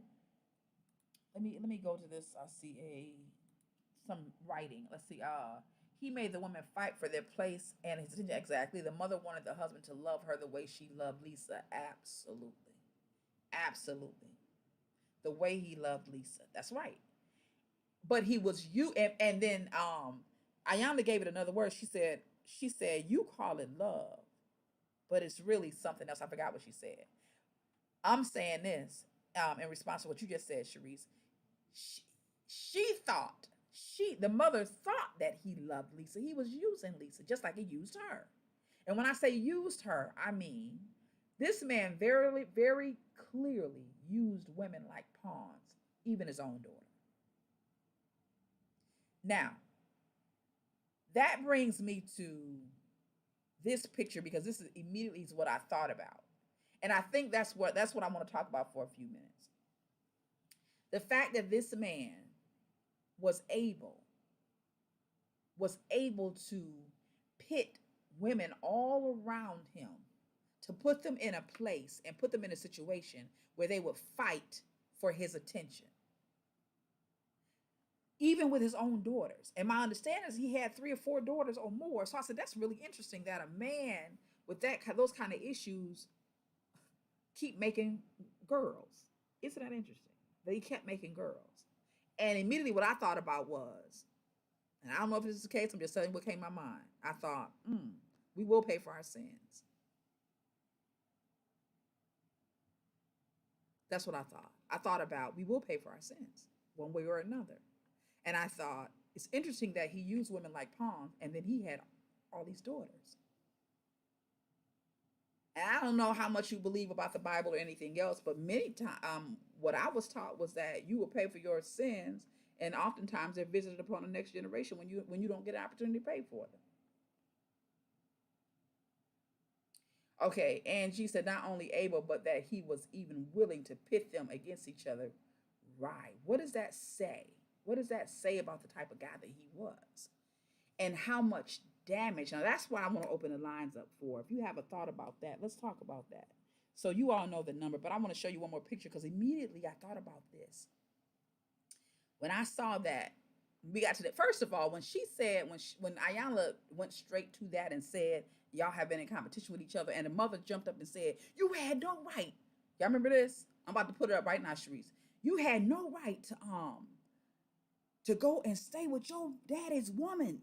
let me go to this. I see some writing. Let's see. He made the women fight for their place and his attention. Exactly. The mother wanted the husband to love her the way she loved Lisa. Absolutely. Absolutely. The way he loved Lisa. That's right. But he was you, and then Iyanla gave it another word. She said you call it love, but it's really something else. I forgot what she said. I'm saying this in response to what you just said, Sharice. The mother thought that he loved Lisa. He was using Lisa just like he used her. And when I say used her, I mean this man very, very clearly used women like pawns, even his own daughter. Now, that brings me to this picture, because this is immediately is what I thought about. And I think that's what I want to talk about for a few minutes. The fact that this man was able to pit women all around him, to put them in a place and put them in a situation where they would fight for his attention, even with his own daughters. And my understanding is he had 3 or 4 daughters or more. So I said, that's really interesting that a man with those kind of issues keep making girls. Isn't that interesting? but he kept making girls. And immediately what I thought about was, and I don't know if this is the case, I'm just telling you what came to my mind. I thought, we will pay for our sins. That's what I thought. I thought about we will pay for our sins one way or another. And I thought it's interesting that he used women like pawns and then he had all these daughters. And I don't know how much you believe about the Bible or anything else, but many times, what I was taught was that you will pay for your sins, and oftentimes they're visited upon the next generation when you don't get an opportunity to pay for them. Okay, Angie said not only able, but that he was even willing to pit them against each other. Right. What does that say? What does that say about the type of guy that he was? And how much damage? Now, that's why I want to open the lines up for. If you have a thought about that, let's talk about that. So you all know the number, but I want to show you one more picture because immediately I thought about this. When I saw that, we got to that. First of all, when she said, when Iyanla went straight to that and said, y'all have been in competition with each other, and the mother jumped up and said, you had no right. Y'all remember this? I'm about to put it up right now, Sharice. You had no right to go and stay with your daddy's woman.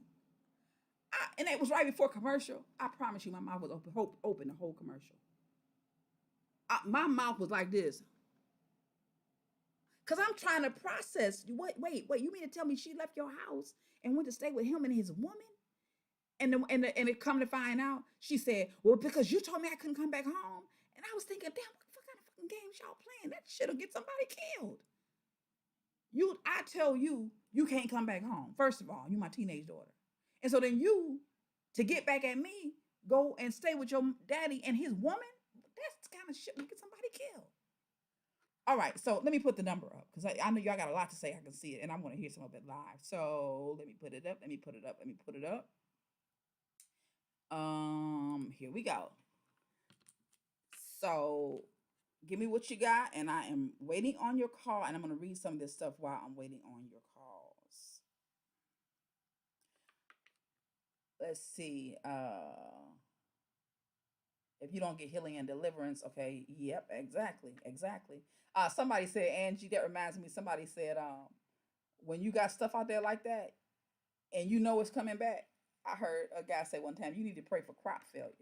And it was right before commercial. I promise you, my mouth was open the whole commercial. My mouth was like this. Because I'm trying to process. Wait, you mean to tell me she left your house and went to stay with him and his woman? And it come to find out, she said, well, because you told me I couldn't come back home. And I was thinking, damn, what kind of fucking games y'all playing? That shit'll get somebody killed. I tell you, you can't come back home. First of all, you my teenage daughter. And so then you, to get back at me, go and stay with your daddy and his woman? That's the kind of shit that get somebody killed. All right, so let me put the number up because I know y'all got a lot to say. I can see it, and I want to hear some of it live. So let me put it up. Here we go. So give me what you got, and I am waiting on your call, and I'm going to read some of this stuff while I'm waiting on your calls. Let's see. If you don't get healing and deliverance, okay, yep, exactly. Somebody said, Angie, that reminds me, somebody said, when you got stuff out there like that and you know it's coming back, I heard a guy say one time, you need to pray for crop failure.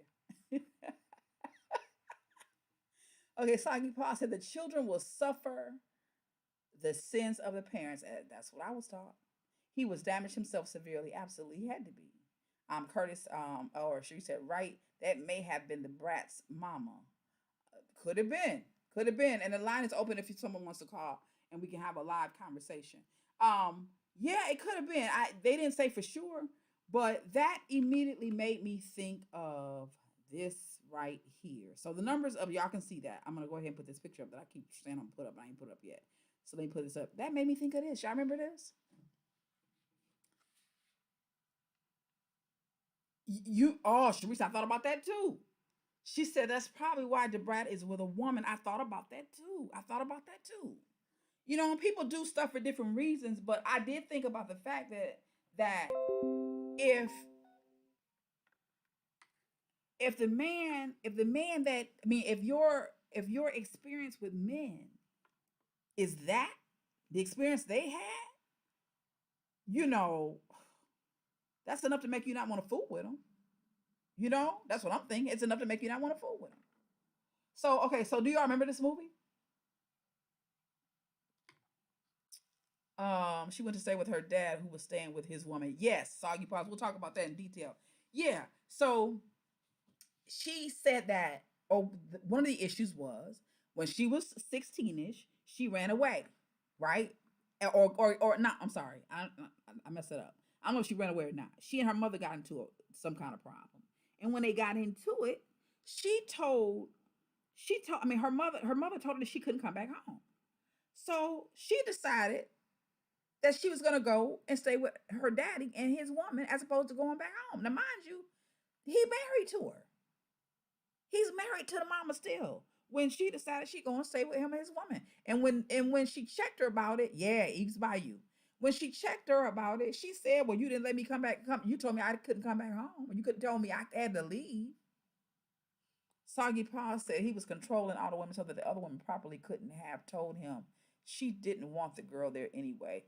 Okay, Soggy Paul said the children will suffer the sins of the parents. That's what I was taught. He was damaged himself severely. Absolutely, he had to be. Curtis, or she said, right, that may have been the brat's mama. Could have been. And the line is open if someone wants to call and we can have a live conversation. Yeah, it could have been. They didn't say for sure, but that immediately made me think of this right here. So the numbers of y'all can see that. I'm gonna go ahead and put this picture up that I keep saying I'm gonna put up, but I ain't put it up yet. So let me put this up. That made me think of this. Y'all remember this? Sharice, I thought about that too. She said that's probably why DeBrat is with a woman. I thought about that too. You know, people do stuff for different reasons, but I did think about the fact that if the man that if your experience with men is that the experience they had, you know, that's enough to make you not want to fool with them. You know, that's what I'm thinking. It's enough to make you not want to fool with them. So, okay, so do y'all remember this movie? She went to stay with her dad who was staying with his woman. Yes, Soggy Paws. We'll talk about that in detail. Yeah, so she said that one of the issues was when she was 16ish, she ran away, right? Or not, I'm sorry. I messed it up. I don't know if she ran away or not. She and her mother got into some kind of problem. And when they got into it, her mother told her that she couldn't come back home. So she decided that she was going to go and stay with her daddy and his woman as opposed to going back home. Now, mind you, he married to her. He's married to the mama still. When she decided she going to stay with him and his woman. And when she checked her about it, yeah, Eve's Bayou. When she checked her about it, she said, well, you didn't let me come back. You told me I couldn't come back home. You couldn't tell me I had to leave. Soggy Paul said he was controlling all the women so that the other women properly couldn't have told him she didn't want the girl there anyway.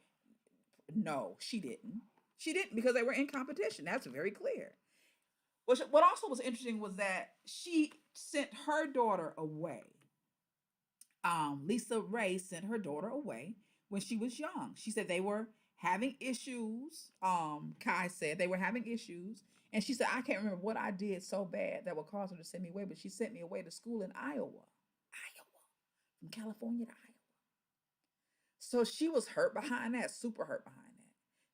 No, she didn't. She didn't because they were in competition. That's very clear. What also was interesting was that she sent her daughter away. Lisa Ray sent her daughter away when she was young. She said they were having issues. Kai said they were having issues. And she said, I can't remember what I did so bad that would cause her to send me away, but she sent me away to school in Iowa. From California to Iowa. So she was hurt behind that, super hurt behind that.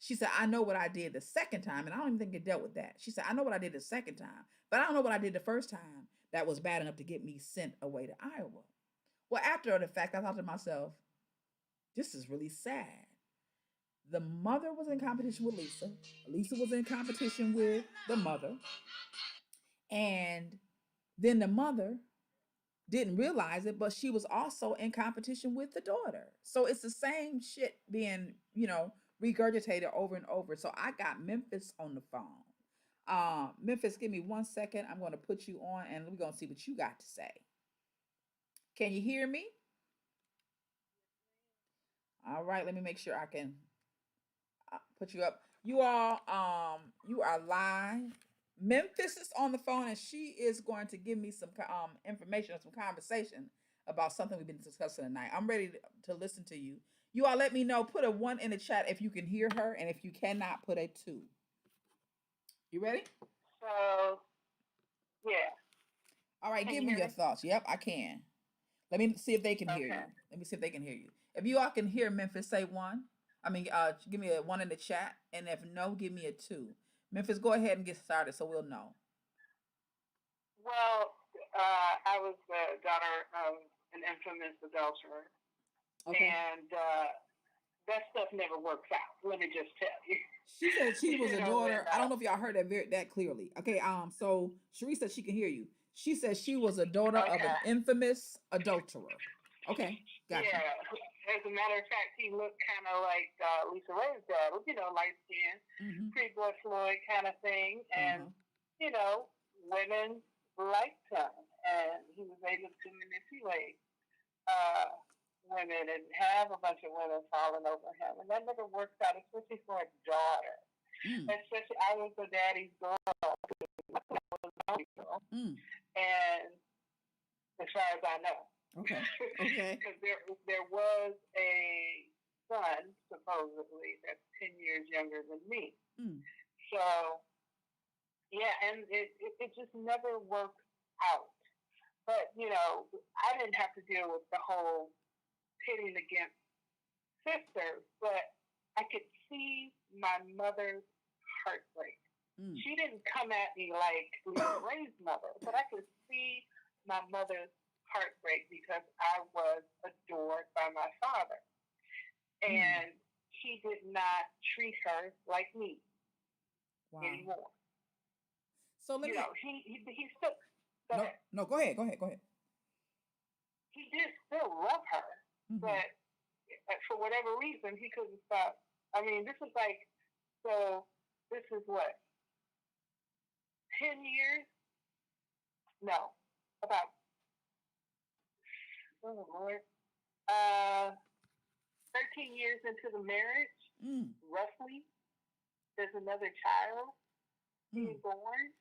She said, I know what I did the second time, and I don't even think it dealt with that. She said, I know what I did the second time, but I don't know what I did the first time that was bad enough to get me sent away to Iowa. Well, after the fact, I thought to myself, this is really sad. The mother was in competition with Lisa. Lisa was in competition with the mother. And then the mother didn't realize it, but she was also in competition with the daughter. So it's the same shit being, regurgitated over and over. So I got Memphis on the phone. Memphis, give me 1 second. I'm going to put you on and we're going to see what you got to say. Can you hear me? All right, let me make sure I can put you up. You all, you are live. Memphis is on the phone and she is going to give me some information or some conversation about something we've been discussing tonight. I'm ready to listen to you. You all let me know. Put a 1 in the chat if you can hear her, and if you cannot, put a 2. You ready? So, yeah. All right, give me your thoughts. Yep, I can. Let me see if they can hear you. Let me see if they can hear you. If you all can hear Memphis, say 1. Give me a 1 in the chat, and if no, give me a 2. Memphis, go ahead and get started so we'll know. Well, I was the daughter of an infamous adulterer. Okay. And that stuff never works out. Let me just tell you. She said she was a daughter. I don't know if y'all heard that clearly. Okay. So Sharice said she can hear you. She said she was a daughter of an infamous adulterer. Okay. Gotcha. Yeah. As a matter of fact, he looked kind of like Lisa Ray's dad, light skin, pre-blood Floyd kind of thing. And, women liked him. And he was able to manipulate women and have a bunch of women falling over him. And that never worked out, especially for a daughter. Especially, I was the daddy's girl. And as far as I know. Okay. Because there was a son, supposedly, that's 10 years younger than me. So, yeah, and it just never worked out. But, I didn't have to deal with the whole pitting against sisters, but I could see my mother's heartbreak. She didn't come at me like Lisa Ray's mother, but I could see my mother's heartbreak because I was adored by my father. And he did not treat her like me anymore. So let me... he still... No, go ahead. He did still love her, but for whatever reason, he couldn't stop. I mean, this is what? 10 years? No, about... Oh, Lord. 13 years into the marriage, roughly, there's another child being born.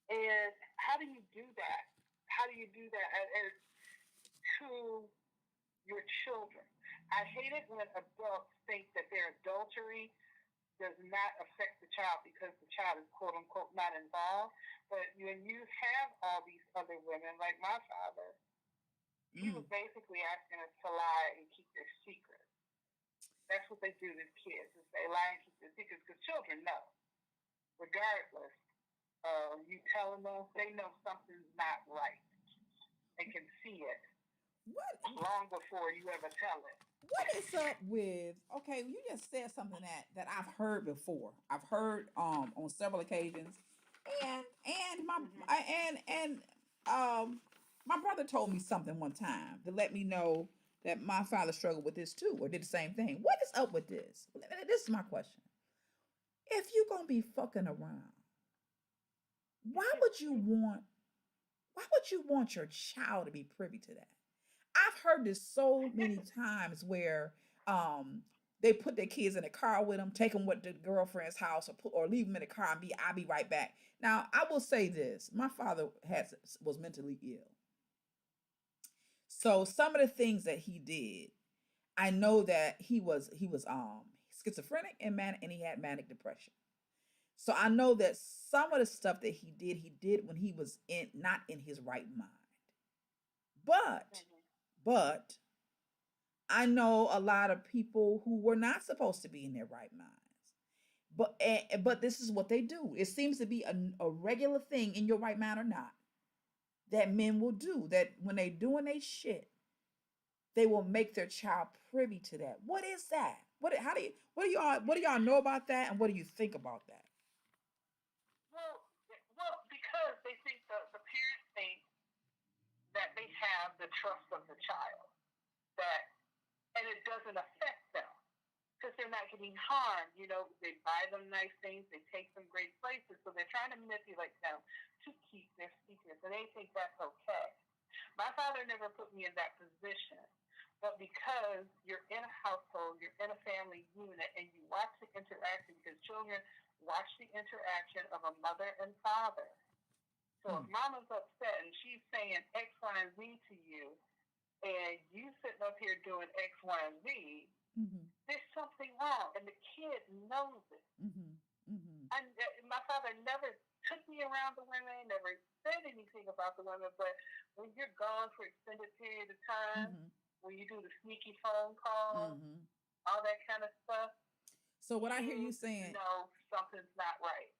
And how do you do that? How do you do that as to your children? I hate it when adults think that their adultery does not affect the child because the child is quote unquote not involved. But when you have all these other women, like my father, he was basically asking us to lie and keep their secrets. That's what they do to kids, is they lie and keep their secrets because children know. Regardless of you telling them, they know something's not right. They can see it. What? Long before you ever tell it. What is up with... Okay, you just said something that I've heard before. I've heard on several occasions, and my brother told me something one time to let me know that my father struggled with this too, or did the same thing. What is up with this? This is my question. If you're gonna be fucking around, why would you want your child to be privy to that? I've heard this so many times where they put their kids in a car with them, take them with the girlfriend's house, or leave them in the car and I'll be right back. Now, I will say this: my father was mentally ill, so some of the things that he did, I know that he was schizophrenic and and he had manic depression. So I know that some of the stuff that he did when he was not in his right mind. But I know a lot of people who were not supposed to be in their right minds. But this is what they do. It seems to be a regular thing, in your right mind or not, that men will do. That when they doing they shit, they will make their child privy to that. What is that? What do y'all know about that, and what do you think about that? Well, because they think the parents think that they have the trust of the child, and it doesn't affect them because they're not getting harmed. You know, they buy them nice things, they take them great places, so they're trying to manipulate them to keep their secrets, and they think that's okay. My father never put me in that position, but because you're in a household, you're in a family unit, and you watch the interaction, because children watch the interaction of a mother and father. So if mama's upset and she's saying X, Y, and Z to you, and you sitting up here doing X, Y, and Z, there's something wrong, and the kid knows it. My father never took me around the women, never said anything about the women, but when you're gone for extended period of time, when you do the sneaky phone calls, all that kind of stuff. So what I hear you saying, no, something's not right.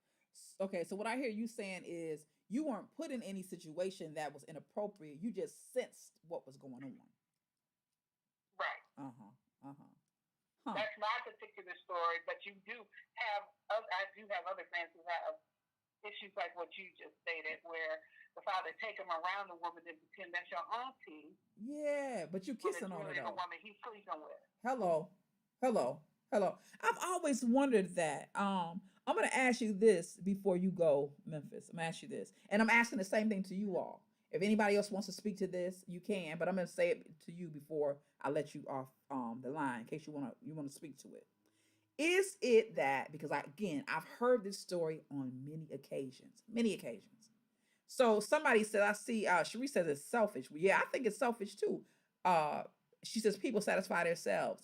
Okay, so what I hear you saying is you weren't put in any situation that was inappropriate. You just sensed what was going on. Right. Huh. That's my particular story, but I do have other friends who have issues like what you just stated, where the father take him around the woman and pretend that's your auntie. Yeah, but you kissing on her though. The woman he's sleeping with. Hello. I've always wondered that. I'm gonna ask you this before you go, Memphis. I'm gonna ask you this, and I'm asking the same thing to you all. If anybody else wants to speak to this, you can, but I'm gonna say it to you before I let you off the line in case you wanna speak to it. Is it that, because I've heard this story on many occasions. So somebody said, I see, Cherie says it's selfish. Well, yeah, I think it's selfish too. She says people satisfy themselves.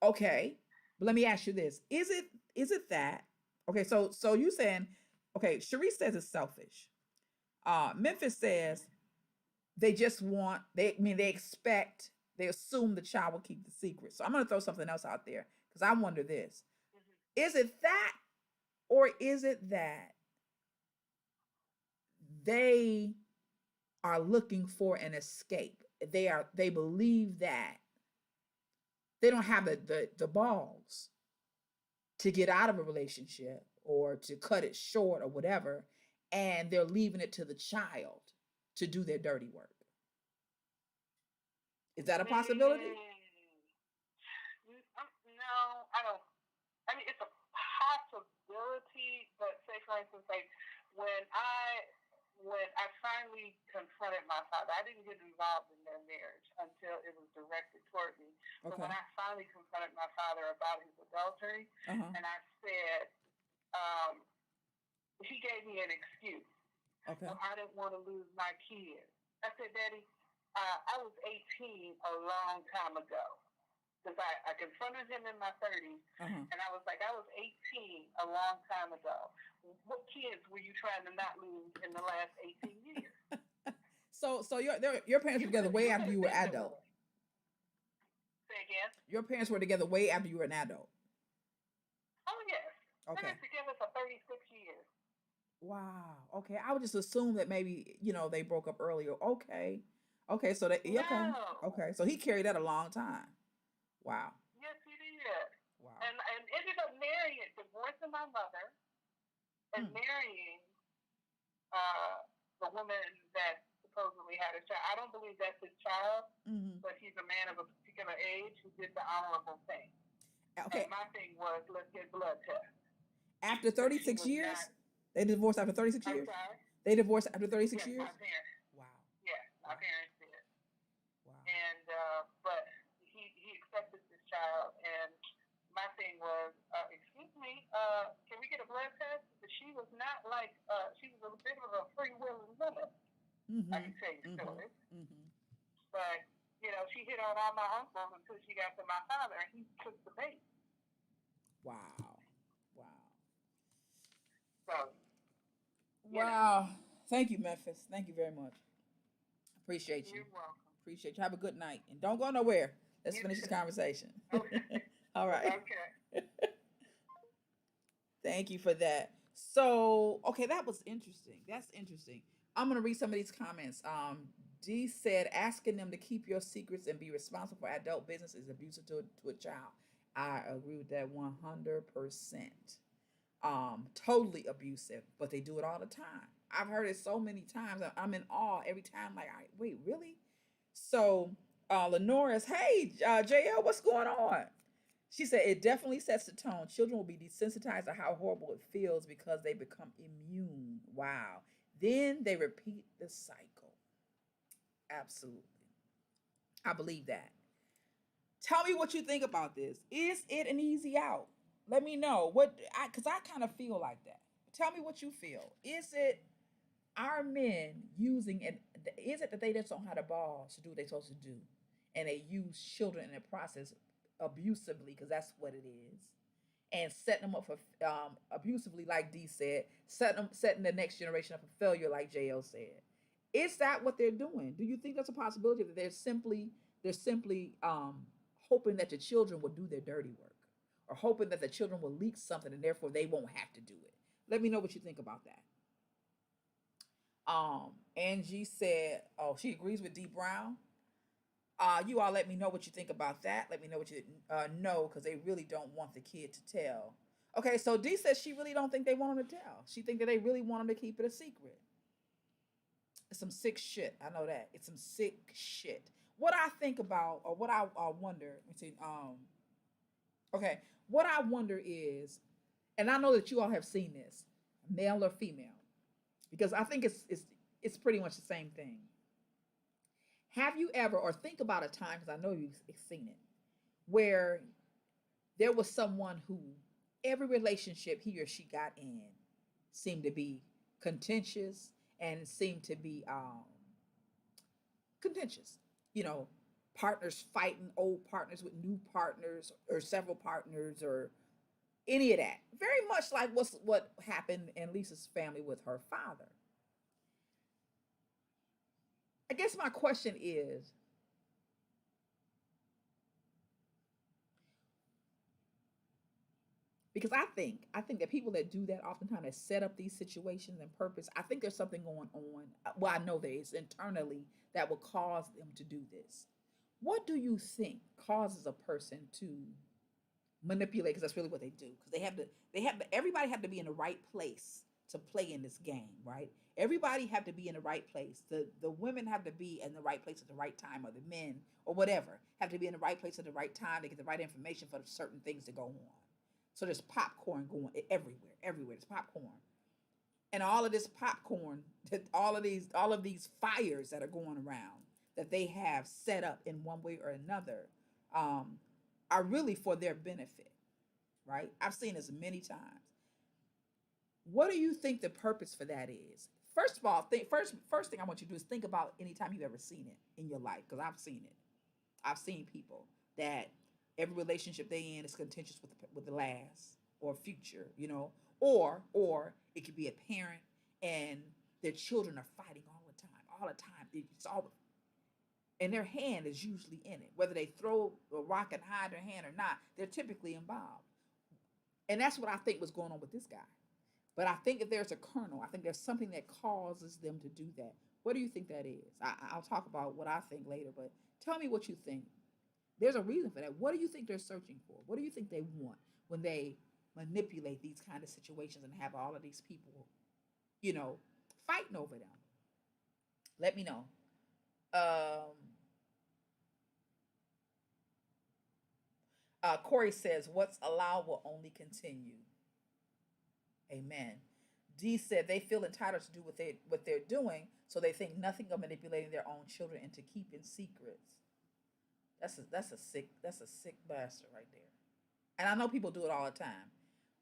Okay, but let me ask you this: Is it that? Okay, so you saying, okay, Cherie says it's selfish. Memphis says they they assume the child will keep the secret. So I'm gonna throw something else out there because I wonder this: Is it that, or is it that they are looking for an escape? They believe that they don't have the balls to get out of a relationship or to cut it short or whatever, and they're leaving it to the child to do their dirty work. Is that a possibility? No, I don't. I mean, it's a possibility, but say for instance, like when I finally confronted my father, I didn't get involved in their marriage until it was directed toward me. Okay. But when I finally confronted my father about his adultery, and I said, he gave me an excuse. Okay. Well, I didn't want to lose my kids. I said, Daddy, I was 18 a long time ago. Because I confronted him in my 30s, and I was like, I was 18 a long time ago. What kids were you trying to not lose in the last 18 years? So your parents were together way after you were adult. Say again? Your parents were together way after you were an adult. Oh, yes. Okay. They were together for 36 years. Wow. Okay. I would just assume that maybe, they broke up earlier. Okay. So okay. So he carried that a long time. Wow. Yes, he did. Wow. And ended up divorcing my mother, and marrying the woman that supposedly had a child. I don't believe that's his child, but he's a man of a particular age who did the honorable thing. Okay. And my thing was, let's get blood tests. After 36 years? They divorced after 36 years? Sorry? They divorced after 36 years? My parents. Wow. Yes, my parents did. Wow. And I can tell you stories. But, she hit on all my uncles until she got to my father, and he took the bait. Wow. Wow. So, wow. Thank you, Memphis. Thank you very much. Appreciate you. You're welcome. Appreciate you. Have a good night. And don't go nowhere. Let's finish this conversation. Okay. All right. Okay. Thank you for that. So, okay, that was interesting. That's interesting. I'm gonna read some of these comments. D said, asking them to keep your secrets and be responsible for adult business is abusive to a child. I agree with that 100%. Totally abusive, but they do it all the time. I've heard it so many times. I'm in awe every time. Like, wait, really? So, Lenora's, hey, JL, what's going on? She said it definitely sets the tone. Children will be desensitized to how horrible it feels because they become immune. Wow. Then they repeat the cycle. Absolutely. I believe that. Tell me what you think about this. Is it an easy out? Let me know because I kind of feel like that. Tell me what you feel. Is it our men using it? Is it that they just don't have the balls to do what they're supposed to do, and they use children in the process abusively, because that's what it is, and setting them up for abusively, like D said, setting the next generation up for failure, like JL said. Is that what they're doing? Do you think that's a possibility that they're simply hoping that the children will do their dirty work, or hoping that the children will leak something and therefore they won't have to do it? Let me know what you think about that. Angie said, oh, she agrees with D Brown. You all let me know what you think about that. Let me know what you know, because they really don't want the kid to tell. Okay, so D says she really don't think they want him to tell. She think that they really want him to keep it a secret. It's some sick shit. I know that. It's some sick shit. What I think about, or what I wonder, let me see, okay, what I wonder is, and I know that you all have seen this, male or female, because I think it's pretty much the same thing. Have you ever, or think about a time, because I know you've seen it, where there was someone who every relationship he or she got in seemed to be contentious and seemed to be contentious. You know, partners fighting, old partners with new partners, or several partners, or any of that. Very much like what happened in Lisa's family with her father. I guess my question is, because I think that people that do that oftentimes that set up these situations and purpose, I think there's something going on. Well, I know there is internally that will cause them to do this. What do you think causes a person to manipulate? Because that's really what they do. Because everybody have to be in the right place to play in this game, right? Everybody have to be in the right place. The women have to be in the right place at the right time, or the men, or whatever, have to be in the right place at the right time to get the right information for certain things to go on. So there's popcorn going everywhere. Everywhere there's popcorn, and all of this popcorn, all of these fires that are going around that they have set up in one way or another, are really for their benefit, right? I've seen this many times. What do you think the purpose for that is? First of all, first thing I want you to do is think about any time you've ever seen it in your life, because I've seen it. I've seen people that every relationship they in is contentious with the last or future, or it could be a parent and their children are fighting all the time. It's all, and their hand is usually in it. Whether they throw a rock and hide their hand or not, they're typically involved. And that's what I think was going on with this guy. But I think if there's a kernel, I think there's something that causes them to do that. What do you think that is? I'll talk about what I think later, but tell me what you think. There's a reason for that. What do you think they're searching for? What do you think they want when they manipulate these kind of situations and have all of these people, fighting over them? Let me know. Corey says, what's allowed will only continue. Amen. D said they feel entitled to do what they're doing, so they think nothing of manipulating their own children into keeping secrets. That's a sick bastard right there. And I know people do it all the time.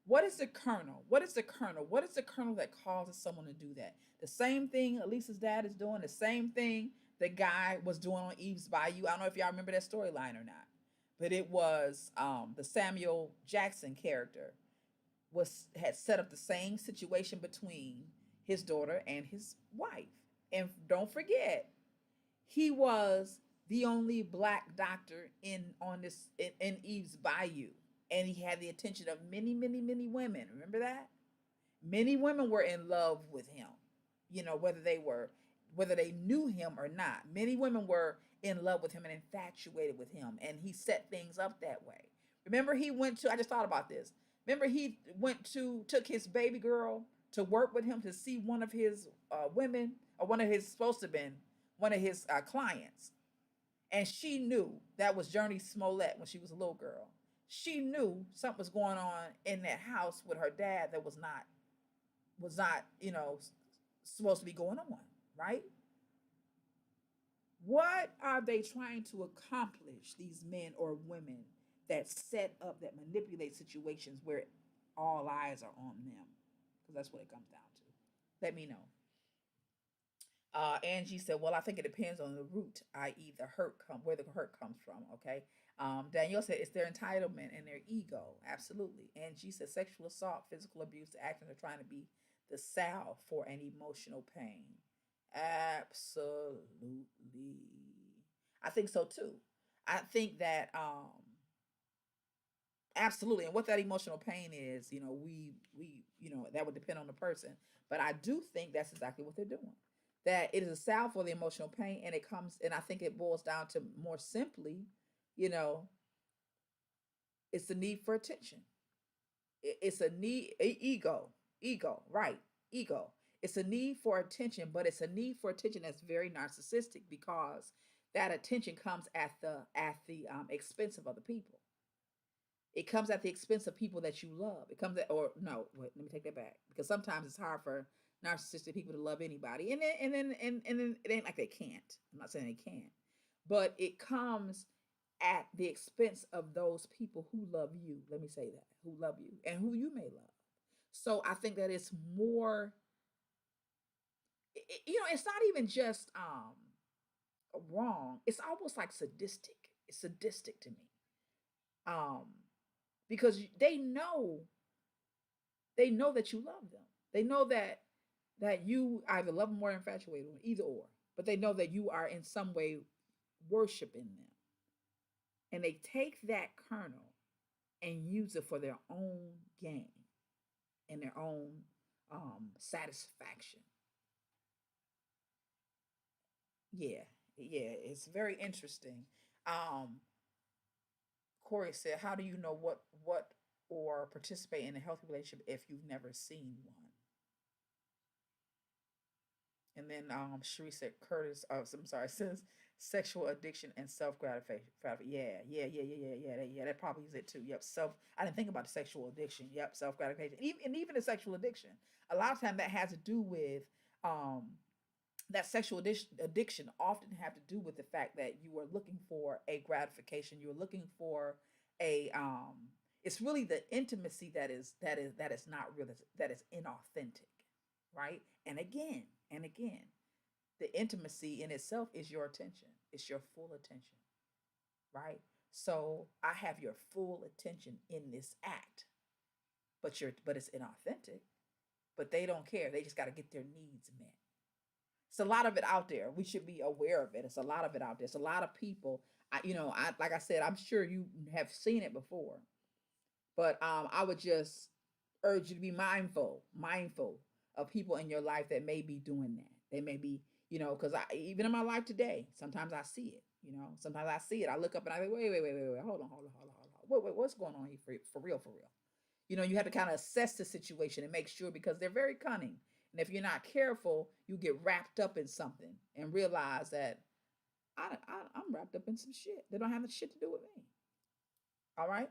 What is the kernel? What is the kernel? What is the kernel that causes someone to do that? The same thing Elisa's dad is doing, the same thing the guy was doing on Eve's Bayou. I don't know if y'all remember that storyline or not, but it was the Samuel Jackson character had set up the same situation between his daughter and his wife. And don't forget, he was the only black doctor in Eve's Bayou, and he had the attention of many, many, many women. Remember that? Many women were in love with him. You know, whether they knew him or not. Many women were in love with him and infatuated with him, and he set things up that way. Remember, he went to. I just thought about this. Remember, he took his baby girl to work with him to see one of his women, or one of his supposed to have been one of his clients, and she knew that was Journey Smollett when she was a little girl. She knew something was going on in that house with her dad that was not supposed to be going on, right? What are they trying to accomplish, these men or women that set up, that manipulate situations where all eyes are on them? Because that's what it comes down to. Let me know. Angie said, "Well, I think it depends on the root, i.e., where the hurt comes from." Okay. Danielle said, "It's their entitlement and their ego." Absolutely. Angie said, "Sexual assault, physical abuse, the actions are trying to be the salve for an emotional pain." Absolutely. I think so too. I think that absolutely, and what that emotional pain is, that would depend on the person, but I do think that's exactly what they're doing. That it is a salve for the emotional pain, and I think it boils down to, more simply, you know, it's the need for attention. It's a need, ego, right? Ego. It's a need for attention, but it's a need for attention that's very narcissistic, because that attention comes at the expense of other people. It comes at the expense of people that you love. It comes at, or no, wait, let me take that back, because sometimes it's hard for narcissistic people to love anybody, and then it ain't like they can't. I'm not saying they can't, but it comes at the expense of those people who love you. Let me say that, who love you and who you may love. So I think that it's more, it's not even just wrong. It's almost like sadistic. It's sadistic to me. Um, because they know that you love them. They know that you either love them or infatuated with them, either or. But they know that you are in some way worshiping them. And they take that kernel and use it for their own gain and their own satisfaction. Yeah, yeah, it's very interesting. Um, Corey said, "How do you know what or participate in a healthy relationship if you've never seen one?" And then Cherie said, "Curtis, I'm sorry, says sexual addiction and self gratification." Yeah. That probably is it too. Yep, self. I didn't think about the sexual addiction. Yep, self gratification, and even the sexual addiction. A lot of time that has to do with um that sexual addiction often have to do with the fact that you are looking for a gratification. You're looking for a it's really the intimacy that is not real, that is inauthentic, right? And again, the intimacy in itself is your attention. It's your full attention, right? So I have your full attention in this act, but it's inauthentic. But they don't care. They just got to get their needs met. It's a lot of it out there. We should be aware of it. It's a lot of it out there. It's a lot of people. I like I said, I'm sure you have seen it before, but I would just urge you to be mindful of people in your life that may be doing that. They may be, because I even in my life today, sometimes I see it. Sometimes I see it. I look up and I think, wait, hold on. What's going on here for real, for real? You have to kind of assess the situation and make sure, because they're very cunning. And if you're not careful, you get wrapped up in something and realize that I'm wrapped up in some shit. They don't have the shit to do with me. All right.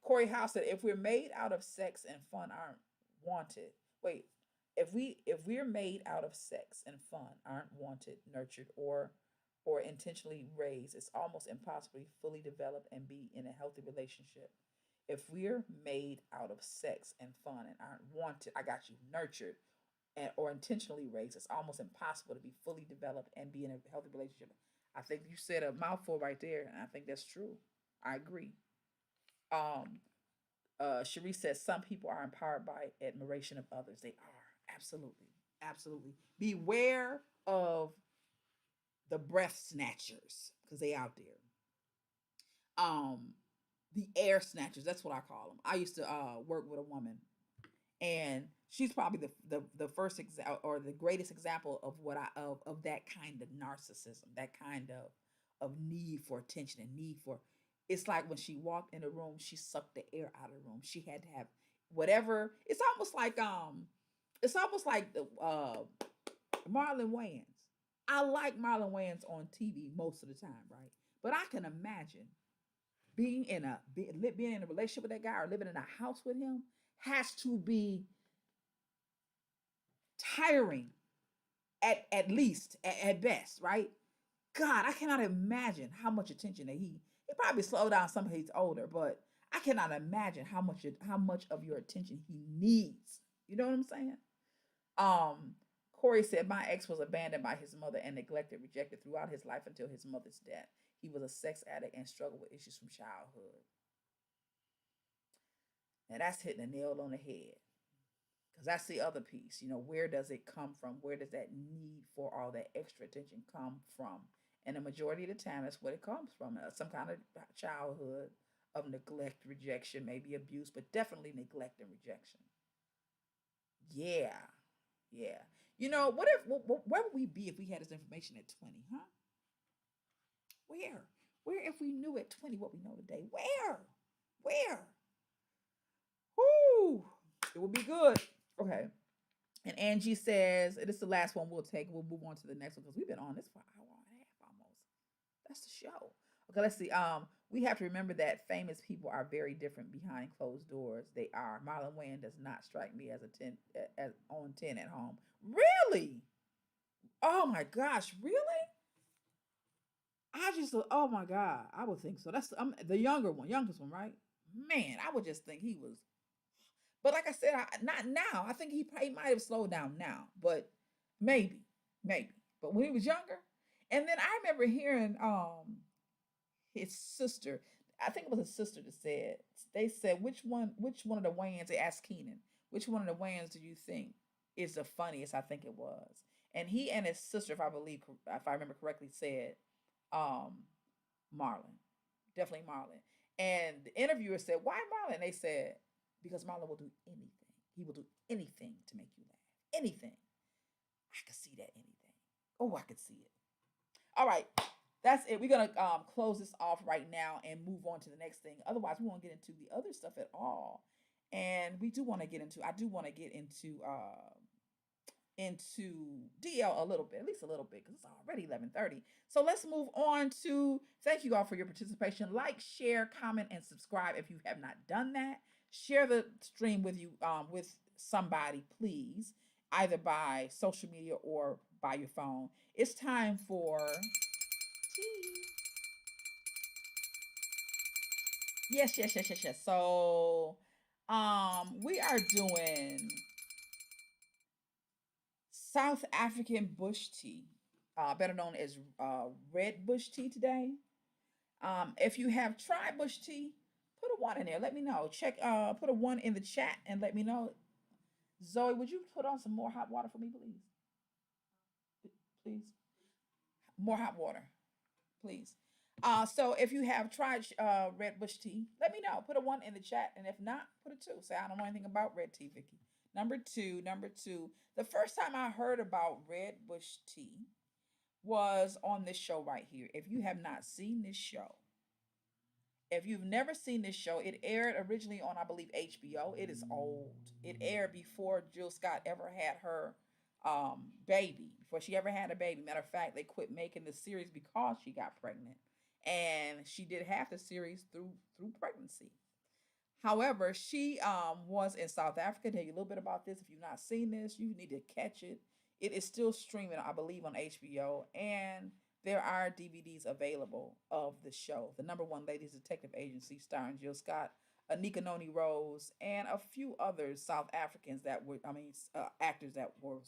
Corey House said, "If we're made out of sex and fun aren't wanted. Wait, if we're made out of sex and fun aren't wanted, nurtured, or intentionally raised, it's almost impossible to fully develop and be in a healthy relationship. If we're made out of sex and fun and aren't wanted, I got you, nurtured, and, or intentionally raised, it's almost impossible to be fully developed and be in a healthy relationship. I think you said a mouthful right there, and I think that's true. I agree. Um, Cherie says some people are empowered by admiration of others. They are absolutely, absolutely. Beware of the breath snatchers because they out there. Um, the air snatchers. That's what I call them. I used to work with a woman, and she's probably the first example or the greatest example of what I of that kind of narcissism, that kind of need for attention and need for. It's like when she walked in the room, she sucked the air out of the room. She had to have whatever. It's almost like the Marlon Wayans. I like Marlon Wayans on TV most of the time, right? But I can imagine being in a relationship with that guy or living in a house with him has to be tiring at least at best, right? God, I cannot imagine how much attention that he probably slowed down some of he's older, but I cannot imagine how much of your attention he needs. You know what I'm saying? Um, Corey said my ex was abandoned by his mother and neglected, rejected throughout his life until his mother's death. He was a sex addict and struggled with issues from childhood. Now that's hitting a nail on the head. Because that's the other piece. You know, where does it come from? Where does that need for all that extra attention come from? And the majority of the time, that's what it comes from. Some kind of childhood of neglect, rejection, maybe abuse, but definitely neglect and rejection. Yeah, yeah. You know, where would we be if we had this information at 20, huh? Where? Where if we knew at 20 what we know today? Where? Where? Whoo! It would be good. Okay. And Angie says, this is the last one we'll take. We'll move on to the next one because we've been on this for an hour and a half almost. That's the show. Okay, let's see. We have to remember that famous people are very different behind closed doors. They are. Marlon Wayans does not strike me as a 10 as on 10 at home. Really? Oh my gosh, really? I just oh my god, I would think so. That's the youngest one, right? Man, I would just think he was. But like I said, not now. I think he might have slowed down now, but maybe, maybe. But when he was younger, and then I remember hearing his sister. I think it was his sister that said they said which one of the Wayans they asked Keenan which one of the Wayans do you think is the funniest? I think it was, and he and his sister, if I remember correctly, said um Marlon, definitely Marlon. And the interviewer said, "Why Marlon?" And they said, "Because Marlon will do anything. He will do anything to make you laugh. Anything. I could see that anything. Oh, I could see it. All right, that's it. We're gonna close this off right now and move on to the next thing. Otherwise, we won't get into the other stuff at all. And we do want to get into. I do want to get into DL a little bit, at least a little bit, because it's already 11:30. So let's move on to thank you all for your participation. Like, share, comment, and subscribe if you have not done that. Share the stream with somebody, please, either by social media or by your phone. It's time for tea. Yes, yes, yes, yes, yes. So we are doing South African bush tea, better known as red bush tea today. If you have tried bush tea, put a one in there. Let me know. Put a one in the chat and let me know. Zoe, would you put on some more hot water for me, please? Please. More hot water, please. So if you have tried red bush tea, let me know. Put a one in the chat, and if not, put a two. Say I don't know anything about red tea, Vicky. Number two. The first time I heard about red bush tea was on this show right here. If you have not seen this show, if you've never seen this show, it aired originally on, I believe, HBO. It is old. It aired before Jill Scott ever had her baby, before she ever had a baby. Matter of fact, they quit making the series because she got pregnant. And she did half the series through pregnancy. However, she was in South Africa. Tell you a little bit about this. If you've not seen this, you need to catch it. It is still streaming, I believe, on HBO, and there are DVDs available of the show. The number one ladies detective agency starring Jill Scott. Anika Noni Rose, and a few other South Africans that were, actors that were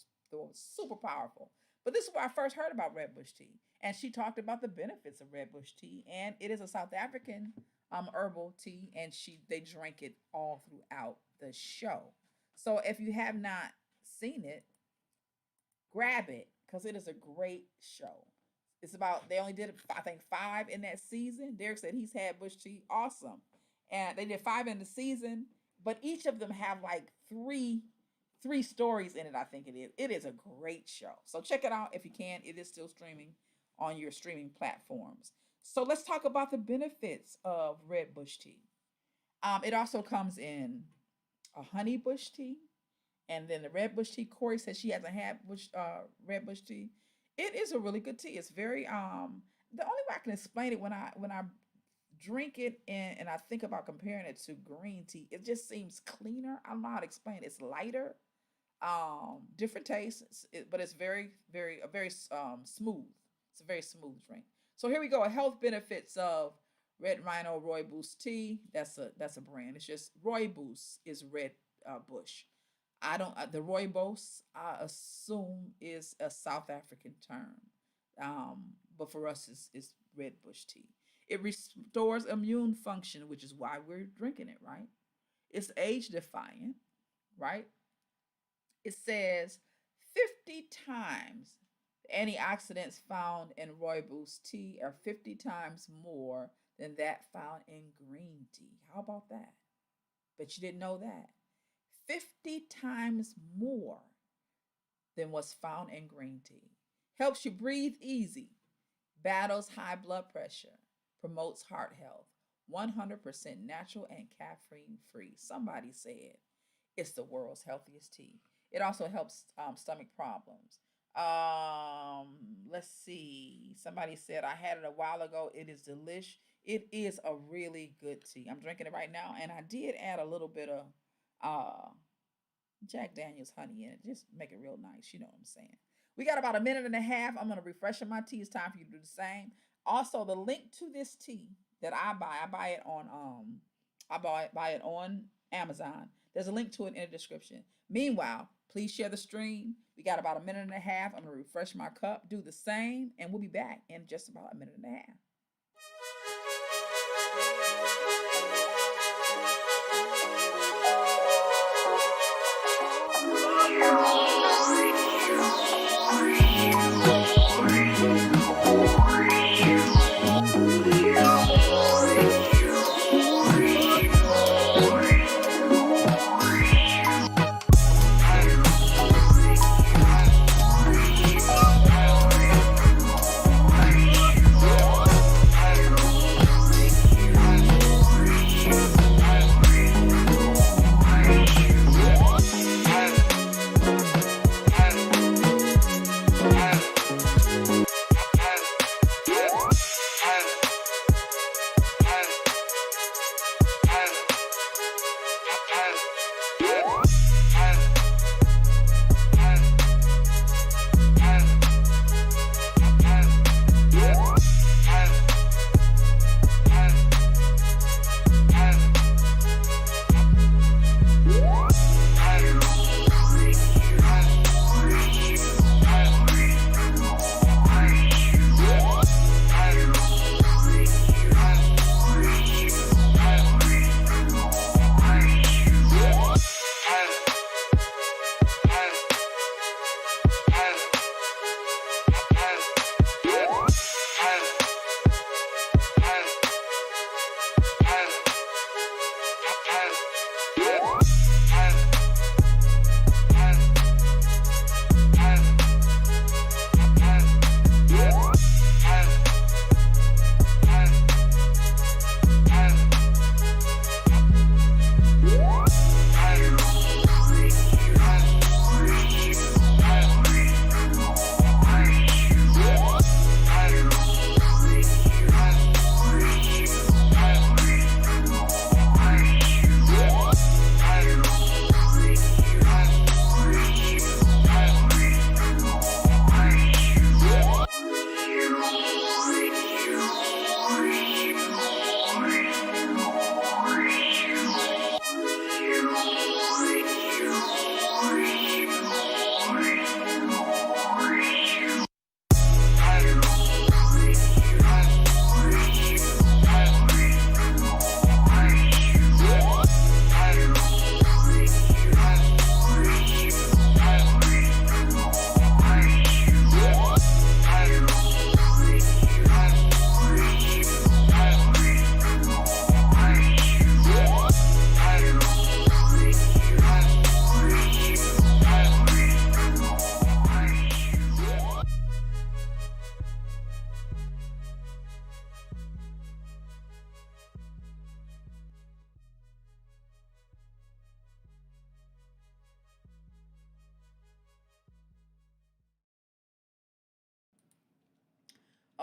super powerful. But this is where I first heard about red bush tea, and she talked about the benefits of red bush tea, and it is a South African herbal tea, and they drink it all throughout the show. So if you have not seen it, grab it because it is a great show. It's about they only did I think 5 in that season. Derek said he's had bush tea, awesome, and they did 5 in the season, but each of them have like three stories in it. I think it is. It is a great show. So check it out if you can. It is still streaming on your streaming platforms. So let's talk about the benefits of red bush tea. It also comes in a honey bush tea, and then the red bush tea. Corey says she hasn't had red bush tea. It is a really good tea. It's very the only way I can explain it when I drink it and I think about comparing it to green tea, it just seems cleaner. I don't know how to explain it. It's lighter, different tastes, but it's very smooth. It's a very smooth drink. So here we go. Health benefits of Red Rhino Rooibos tea. That's a brand. It's just Rooibos is red bush. I don't the Rooibos I assume is a South African term, but for us it's red bush tea. It restores immune function, which is why we're drinking it, right? It's age defiant, right? It says 50 times the antioxidants found in Rooibos tea are 50 times more than that found in green tea. How about that? Bet you didn't know that. 50 times more than what's found in green tea. Helps you breathe easy, battles high blood pressure, promotes heart health, 100% natural and caffeine free. Somebody said it's the world's healthiest tea. It also helps stomach problems. Let's see. Somebody said I had it a while ago. It is delish. It is a really good tea. I'm drinking it right now, and I did add a little bit of Jack Daniels honey in it. Just make it real nice. You know what I'm saying? We got about a minute and a half. I'm going to refresh my tea. It's time for you to do the same. Also, the link to this tea that I buy it on buy it on Amazon. There's a link to it in the description. Meanwhile, please share the stream. We got about a minute and a half. I'm going to refresh my cup, do the same, and we'll be back in just about a minute and a half.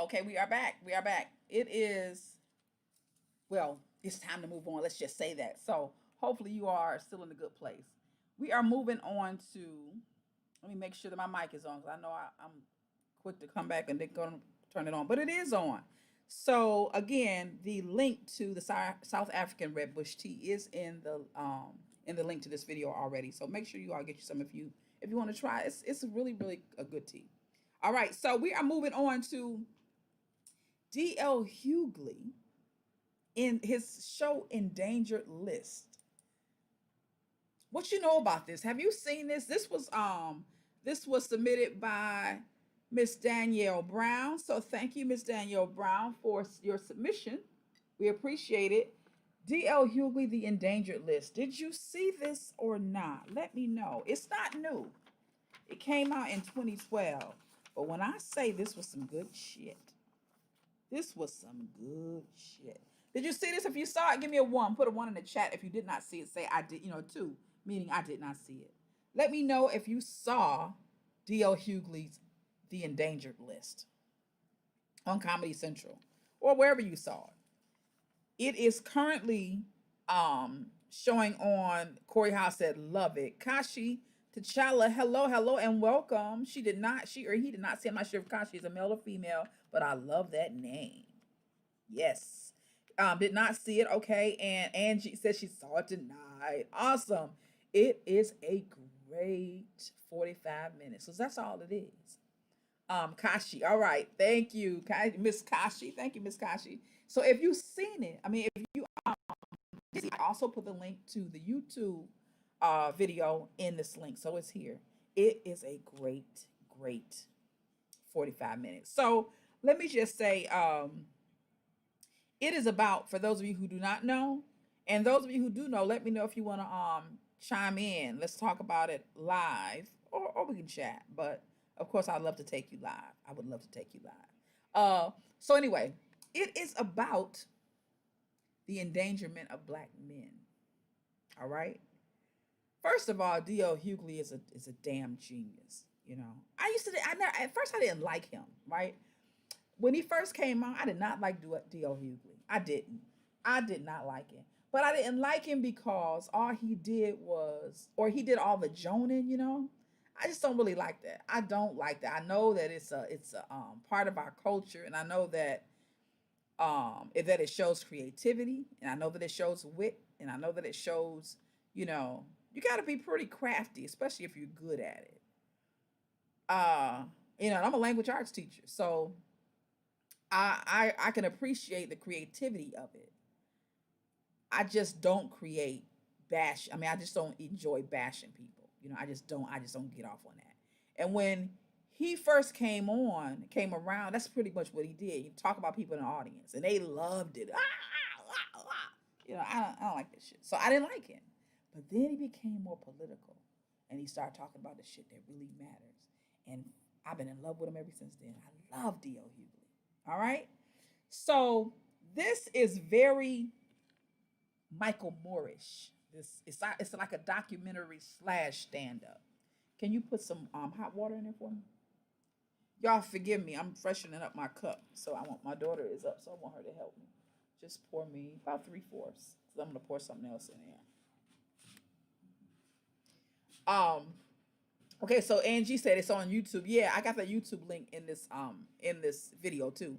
Okay, we are back. We are back. It is, well, it's time to move on. Let's just say that. So hopefully you are still in a good place. We are moving on to, let me make sure that my mic is on because I know I'm quick to come back and then go and turn it on, but it is on. So again, the link to the South African red bush tea is in the link to this video already. So make sure you all get you some if you want to try. It's really a good tea. All right, so we are moving on to D.L. Hughley in his show Endangered list. What you know about this? Have you seen this? This was submitted by Miss Danielle Brown. So thank you, Miss Danielle Brown, for your submission. We appreciate it. D.L. Hughley, the Endangered list. Did you see this or not? Let me know. It's not new. It came out in 2012. But when I say this was some good shit, this was some good shit. Did you see this? If you saw it, give me a 1. Put a 1 in the chat. If you did not see it, say I did, 2, meaning I did not see it. Let me know if you saw D.L. Hughley's The Endangered list on Comedy Central or wherever you saw it. It is currently showing on Corey House said, love it. Kashi T'Challa, hello, and welcome. She or he did not see. I'm not sure if Kashi is a male or female, but I love that name. Yes. Did not see it. Okay. And Angie says she saw it tonight. Awesome. It is a great 45 minutes. So that's all it is. Kashi. All right. Thank you, Miss Kashi. Thank you, Miss Kashi. So if you've seen it, if you I also put the link to the YouTube video in this link. So it's here. It is a great 45 minutes. So let me just say, it is about, for those of you who do not know, and those of you who do know, let me know if you want to chime in. Let's talk about it live, or we can chat. But of course, I'd love to take you live. I would love to take you live. So anyway, it is about the endangerment of Black men. All right. First of all, D.L. Hughley is a damn genius. At first I didn't like him. Right. When he first came on, I did not like D.L. Hughley. I didn't. I did not like him. But I didn't like him because all he did he did all the joning. I just don't really like that. I don't like that. I know that it's a part of our culture, and I know that it shows creativity, and I know that it shows wit, and I know that it shows, you got to be pretty crafty, especially if you're good at it. And I'm a language arts teacher, so I can appreciate the creativity of it. I just don't create bash. I just don't enjoy bashing people. I just don't get off on that. And when he first came around, that's pretty much what he did. You talk about people in the audience, and they loved it. I don't like this shit. So I didn't like him. But then he became more political, and he started talking about the shit that really matters. And I've been in love with him ever since then. I love D.L. Hughley. All right? So this is very Michael Moore-ish. It's like a documentary / stand-up. Can you put some hot water in there for me? Y'all forgive me. I'm freshening up my cup. So my daughter is up, so I want her to help me. Just pour me about 3/4. Because I'm going to pour something else in there. Okay, so Angie said it's on YouTube. Yeah, I got the YouTube link in this video too.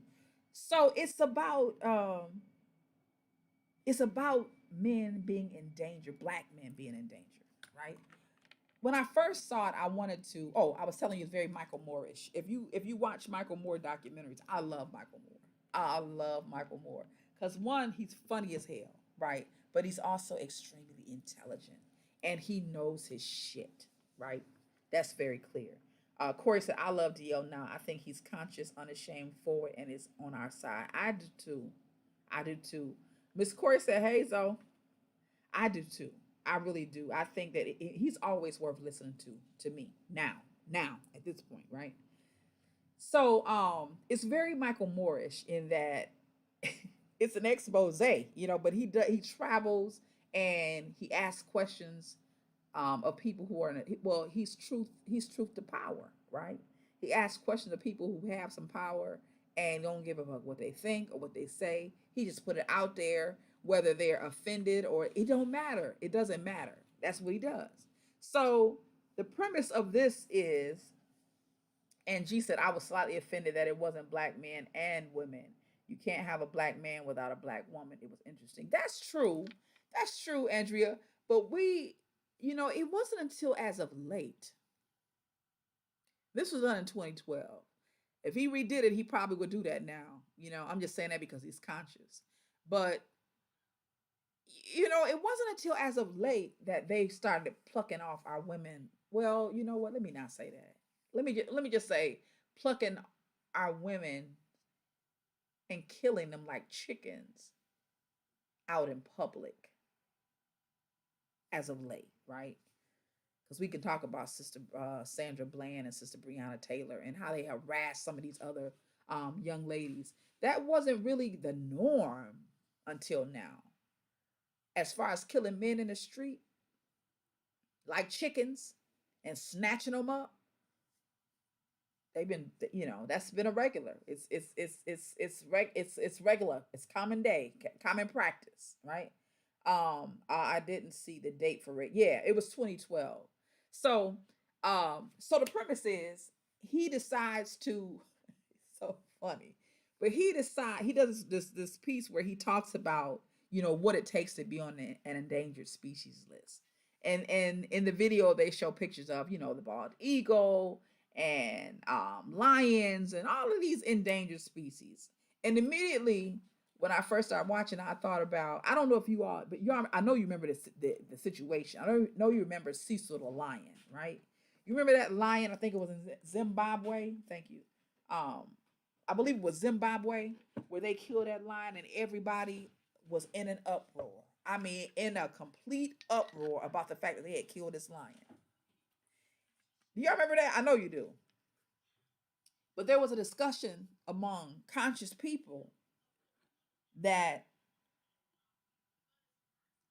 So it's about men being in danger, Black men being in danger, right? When I first saw it, I wanted to. Oh, I was telling you, it's very Michael Moore-ish. If you watch Michael Moore documentaries, I love Michael Moore. I love Michael Moore because one, he's funny as hell, right? But he's also extremely intelligent, and he knows his shit, right? That's very clear. Corey said, "I love DL now. I think he's conscious, unashamed, forward, and is on our side." I do too. I do too. Miss Corey said, "Hey, Zoe." I do too. I really do. I think that he's always worth listening to me now at this point, right? So it's very Michael Moore-ish in that it's an expose, but he travels and he asks questions of people who are he's truth to power, right? He asks questions of people who have some power and don't give a fuck what they think or what they say. He just put it out there, whether they're offended or it don't matter. It doesn't matter. That's what he does. So the premise of this is, and G said, I was slightly offended that it wasn't black men and women. You can't have a black man without a black woman. It was interesting. That's true. That's true, Andrea. But it wasn't until as of late. This was done in 2012. If he redid it, he probably would do that now. I'm just saying that because he's conscious. But it wasn't until as of late that they started plucking off our women. Well, you know what? Let me not say that. Let me just say plucking our women and killing them like chickens out in public as of late, right? Because we can talk about Sister Sandra Bland and Sister Breonna Taylor and how they harassed some of these other young ladies. That wasn't really the norm until now. As far as killing men in the street like chickens and snatching them up, they've been, that's been a regular. It's regular. It's common day, common practice, right? I didn't see the date for it. Yeah, it was 2012. So so the premise is he decides to so funny. But he does this piece where he talks about, what it takes to be on an endangered species list. And in the video they show pictures of, the bald eagle and lions and all of these endangered species. And immediately when I first started watching, I thought about, I don't know if you all, but I know you remember the situation. I don't know you remember Cecil the lion, right? You remember that lion? I think it was in Zimbabwe. Thank you. I believe it was Zimbabwe where they killed that lion and everybody was in an uproar. I mean, in a complete uproar about the fact that they had killed this lion. Do y'all remember that? I know you do. But there was a discussion among conscious people that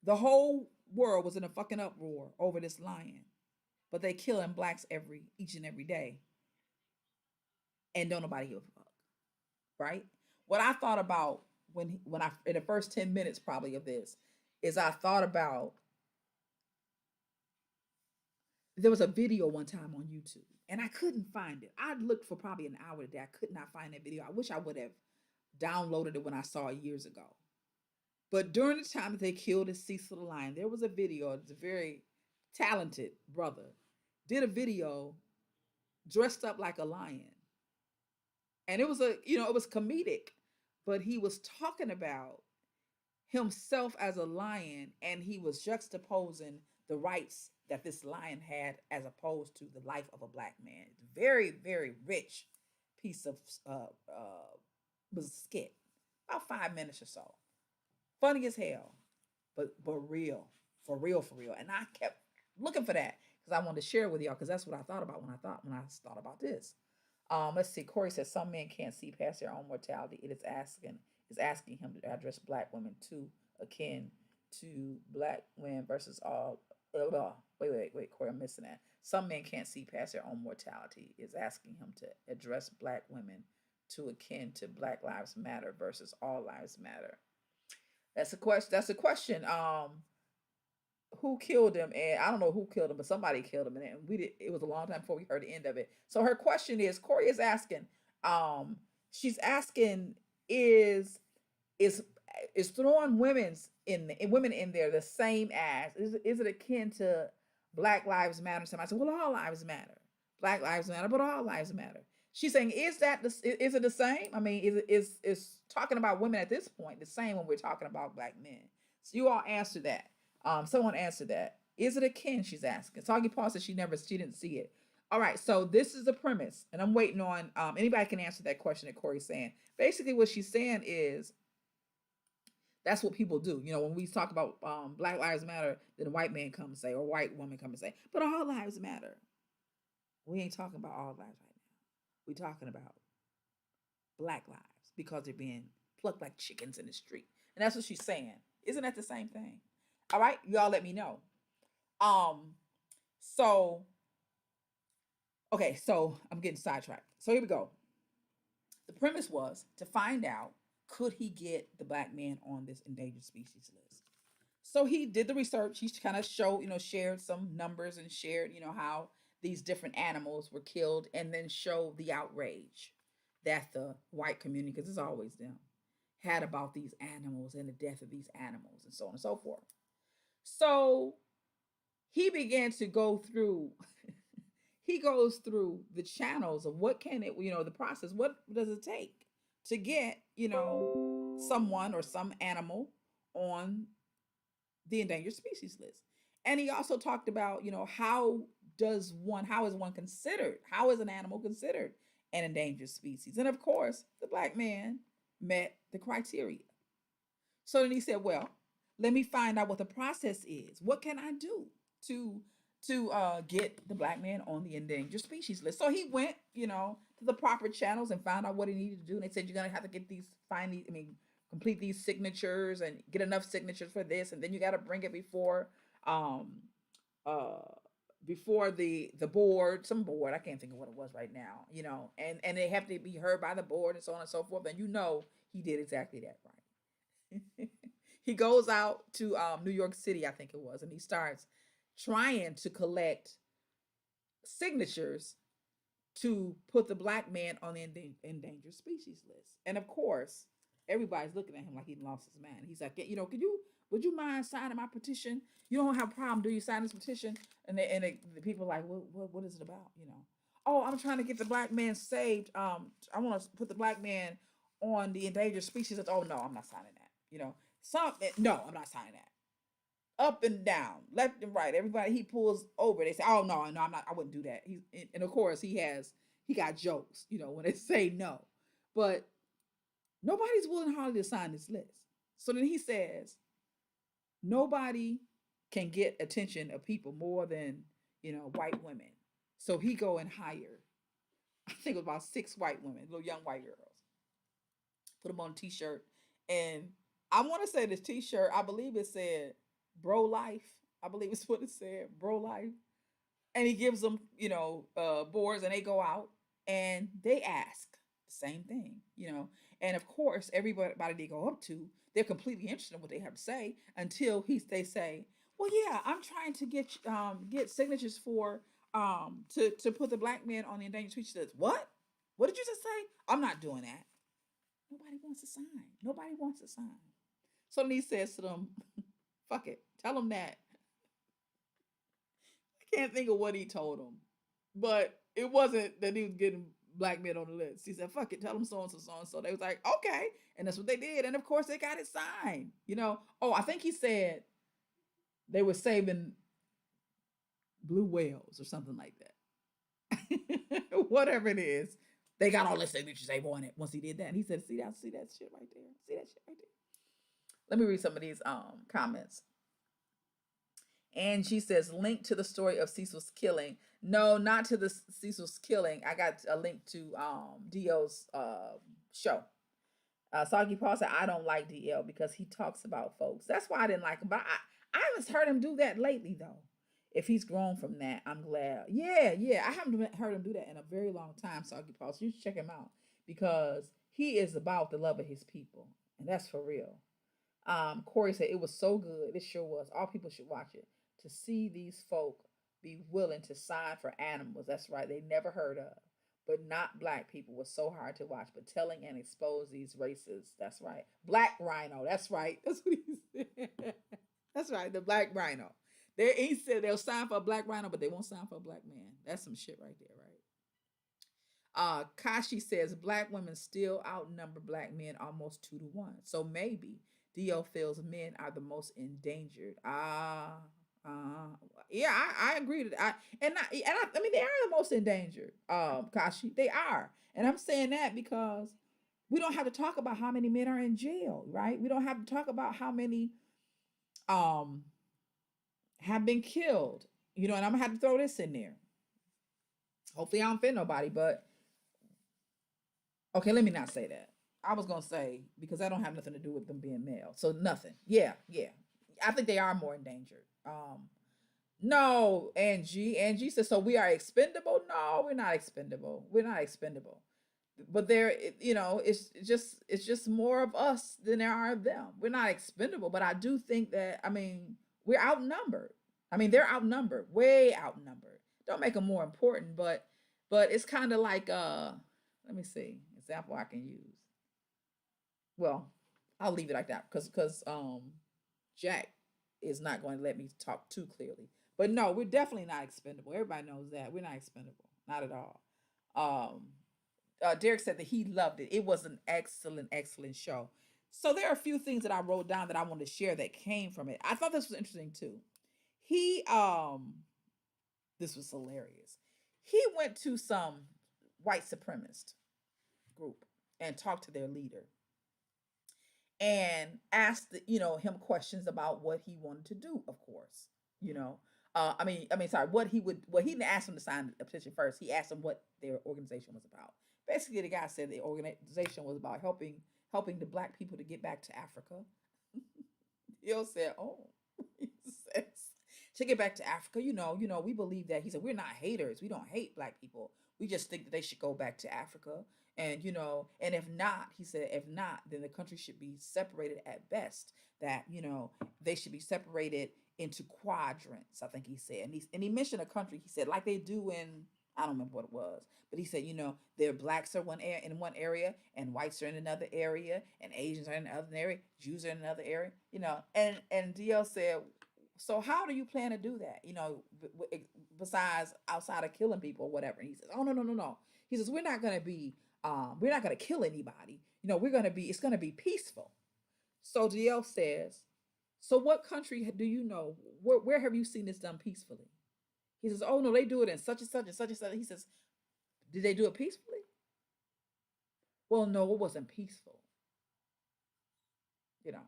the whole world was in a fucking uproar over this lion, but they killing blacks each and every day, and don't nobody give a fuck, right? What I thought about when I in the first 10 minutes probably of this is I thought about there was a video one time on YouTube and I couldn't find it. I looked for probably an hour today. I could not find that video. I wish I would have downloaded it when I saw it years ago. But during the time that they killed this Cecil the lion, there was a video. It's a very talented brother did a video dressed up like a lion, and it was it was comedic, but he was talking about himself as a lion, and he was juxtaposing the rights that this lion had as opposed to the life of a black man. Very, very rich piece of was a skit, about 5 minutes or so. Funny as hell, but real, for real, for real. And I kept looking for that because I wanted to share with y'all because that's what I thought about when I thought about this. Let's see. Corey says some men can't see past their own mortality. It is asking him to address black women too akin to black women versus all. Wait, Corey, I'm missing that. Some men can't see past their own mortality. Is asking him to address black women too akin to Black Lives Matter versus All Lives Matter. That's a question. Who killed him? And I don't know who killed him, but somebody killed him, and it was a long time before we heard the end of it. So her question is, Corey is asking, she's asking, is throwing women in there the same as is it akin to Black Lives Matter? Somebody said, well, all lives matter. Black lives matter, but all lives matter. She's saying, is it the same? I mean, is talking about women at this point the same when we're talking about black men? So you all answer that. Someone answered that. Is it akin? She's asking. Soggy Paul said she didn't see it. All right, so this is the premise, and I'm waiting on anybody can answer that question that Corey's saying. Basically, what she's saying is that's what people do. When we talk about Black Lives Matter, then a white man come and say, or white woman come and say, but all lives matter. We ain't talking about all lives right now. We're talking about black lives because they're being plucked like chickens in the street. And that's what she's saying. Isn't that the same thing? All right, y'all let me know. So I'm getting sidetracked. So here we go. The premise was to find out, could he get the black man on this endangered species list. So he did the research. He kind of showed, shared some numbers and shared, how these different animals were killed, and then showed the outrage that the white community, because it's always them, had about these animals and the death of these animals and so on and so forth. So he began to go through he goes through the channels of what can it, the process, what does it take to get, someone or some animal on the endangered species list. And he also talked about, how is one considered, how is an animal considered an endangered species? And of course, the black man met the criteria. So then he said, well, let me find out what the process is. What can I do to get the black man on the endangered species list? So he went, to the proper channels and found out what he needed to do. And they said, you're gonna have to get complete these signatures and get enough signatures for this, and then you got to bring it before uh before the board, some board, I can't think of what it was right now, and they have to be heard by the board and so on and so forth. And he did exactly that, right? He goes out to New York City, I think it was, and he starts trying to collect signatures to put the black man on the endangered species list. And of course, everybody's looking at him like he lost his mind. He's like, would you mind signing my petition? You don't have a problem, do you? Sign this petition? And the people are like, what is it about? Oh, I'm trying to get the black man saved. I want to put the black man on the endangered species. Oh no, I'm not signing that. No, I'm not signing that. Up and down, left and right, everybody he pulls over, they say, oh no, I'm not, I wouldn't do that. And of course he got jokes, when they say no, but nobody's willing hardly to sign this list. So then he says, nobody can get attention of people more than, white women. So he go and hire, I think it was about 6 white women, little young white girls, put them on a t-shirt. And I want to say this t-shirt, I believe it said bro life. I believe it's what it said, bro life. And he gives them, boards, and they go out and they ask the same thing, And of course, everybody they go up to, they're completely interested in what they have to say until they say, well, yeah, I'm trying to get signatures for to put the black man on the endangered species list. What? What did you just say? I'm not doing that. Nobody wants to sign. Nobody wants to sign. So then he says to them, fuck it. Tell them that. I can't think of what he told them, but it wasn't that he was getting black men on the list. He said, fuck it, tell them so and so, so and so. They was like, okay. And that's what they did. And of course they got it signed, Oh, I think he said they were saving blue whales or something like that. Whatever it is. They got all the signatures they wanted once he did that. And he said, see that shit right there. See that shit right there. Let me read some of these comments. And she says, link to the story of Cecil's killing. No, not to the Cecil's killing. I got a link to Dio's show. Soggy Paul said, I don't like DL because he talks about folks. That's why I didn't like him. But I haven't heard him do that lately, though. If he's grown from that, I'm glad. Yeah. I haven't heard him do that in a very long time, Soggy Paul. So you should check him out because he is about the love of his people. And that's for real. Corey said, it was so good. It sure was. All people should watch it. To see these folk be willing to sign for animals. That's right. They never heard of. But not black people was so hard to watch. But telling and expose these races. That's right. Black rhino. That's right. That's what he said. That's right. The black rhino. He said they'll sign for a black rhino, but they won't sign for a black man. That's some shit right there, right? Kashi says black women still outnumber black men almost 2-1. So maybe Dio feels men are the most endangered. Yeah, I agree with that. I mean, they are the most endangered, Kashi. They are. And I'm saying that because we don't have to talk about how many men are in jail, right? We don't have to talk about how many have been killed. And I'm gonna have to throw this in there. Hopefully I don't offend nobody, but okay, let me not say that. I was gonna say, because that don't have nothing to do with them being male. So nothing. Yeah. I think they are more endangered. No, Angie says, so we are expendable? No, we're not expendable. but there, you know, it's just more of us than there are of them. We're not expendable, but I do think that, I mean, we're outnumbered. I mean, they're outnumbered, way outnumbered. Don't make them more important, but it's kind of like, let me see example I can use. Well, I'll leave it like that because Jack is not going to let me talk too clearly. But no, we're definitely not expendable. Everybody knows that we're not expendable, not at all. Um, Derek said that he loved it. It was an excellent, excellent show. So there are a few things that I wrote down that I wanted to share that came from it. I thought this was interesting too. He this was hilarious. He went to some white supremacist group and talked to their leader and asked, you know, him questions about what he wanted to do, of course. You know, sorry, what he didn't ask him to sign the petition first. He asked him what their organization was about. Basically, the guy said the organization was about helping the black people to get back to Africa. He said, "Oh," he says, "to get back to Africa, we believe that." He said, "We're not haters. We don't hate black people. We just think that they should go back to Africa. And and if not," he said, "if not, then the country should be separated at best. That they should be separated into quadrants." I think he said, and he mentioned a country. He said like they do in, I don't remember what it was, but he said, their blacks are in one area, and whites are in another area, and Asians are in another area, Jews are in another area, and DL said, "So how do you plan to do that? Besides outside of killing people or whatever?" And he says, "Oh, no, no, no, no." He says, we're not gonna kill anybody. It's gonna be peaceful." So DL says, "So what country do you know? Where have you seen this done peacefully?" He says, "Oh no, they do it in such and such and such and such." He says, "Did they do it peacefully?" "Well, no, it wasn't peaceful. You know.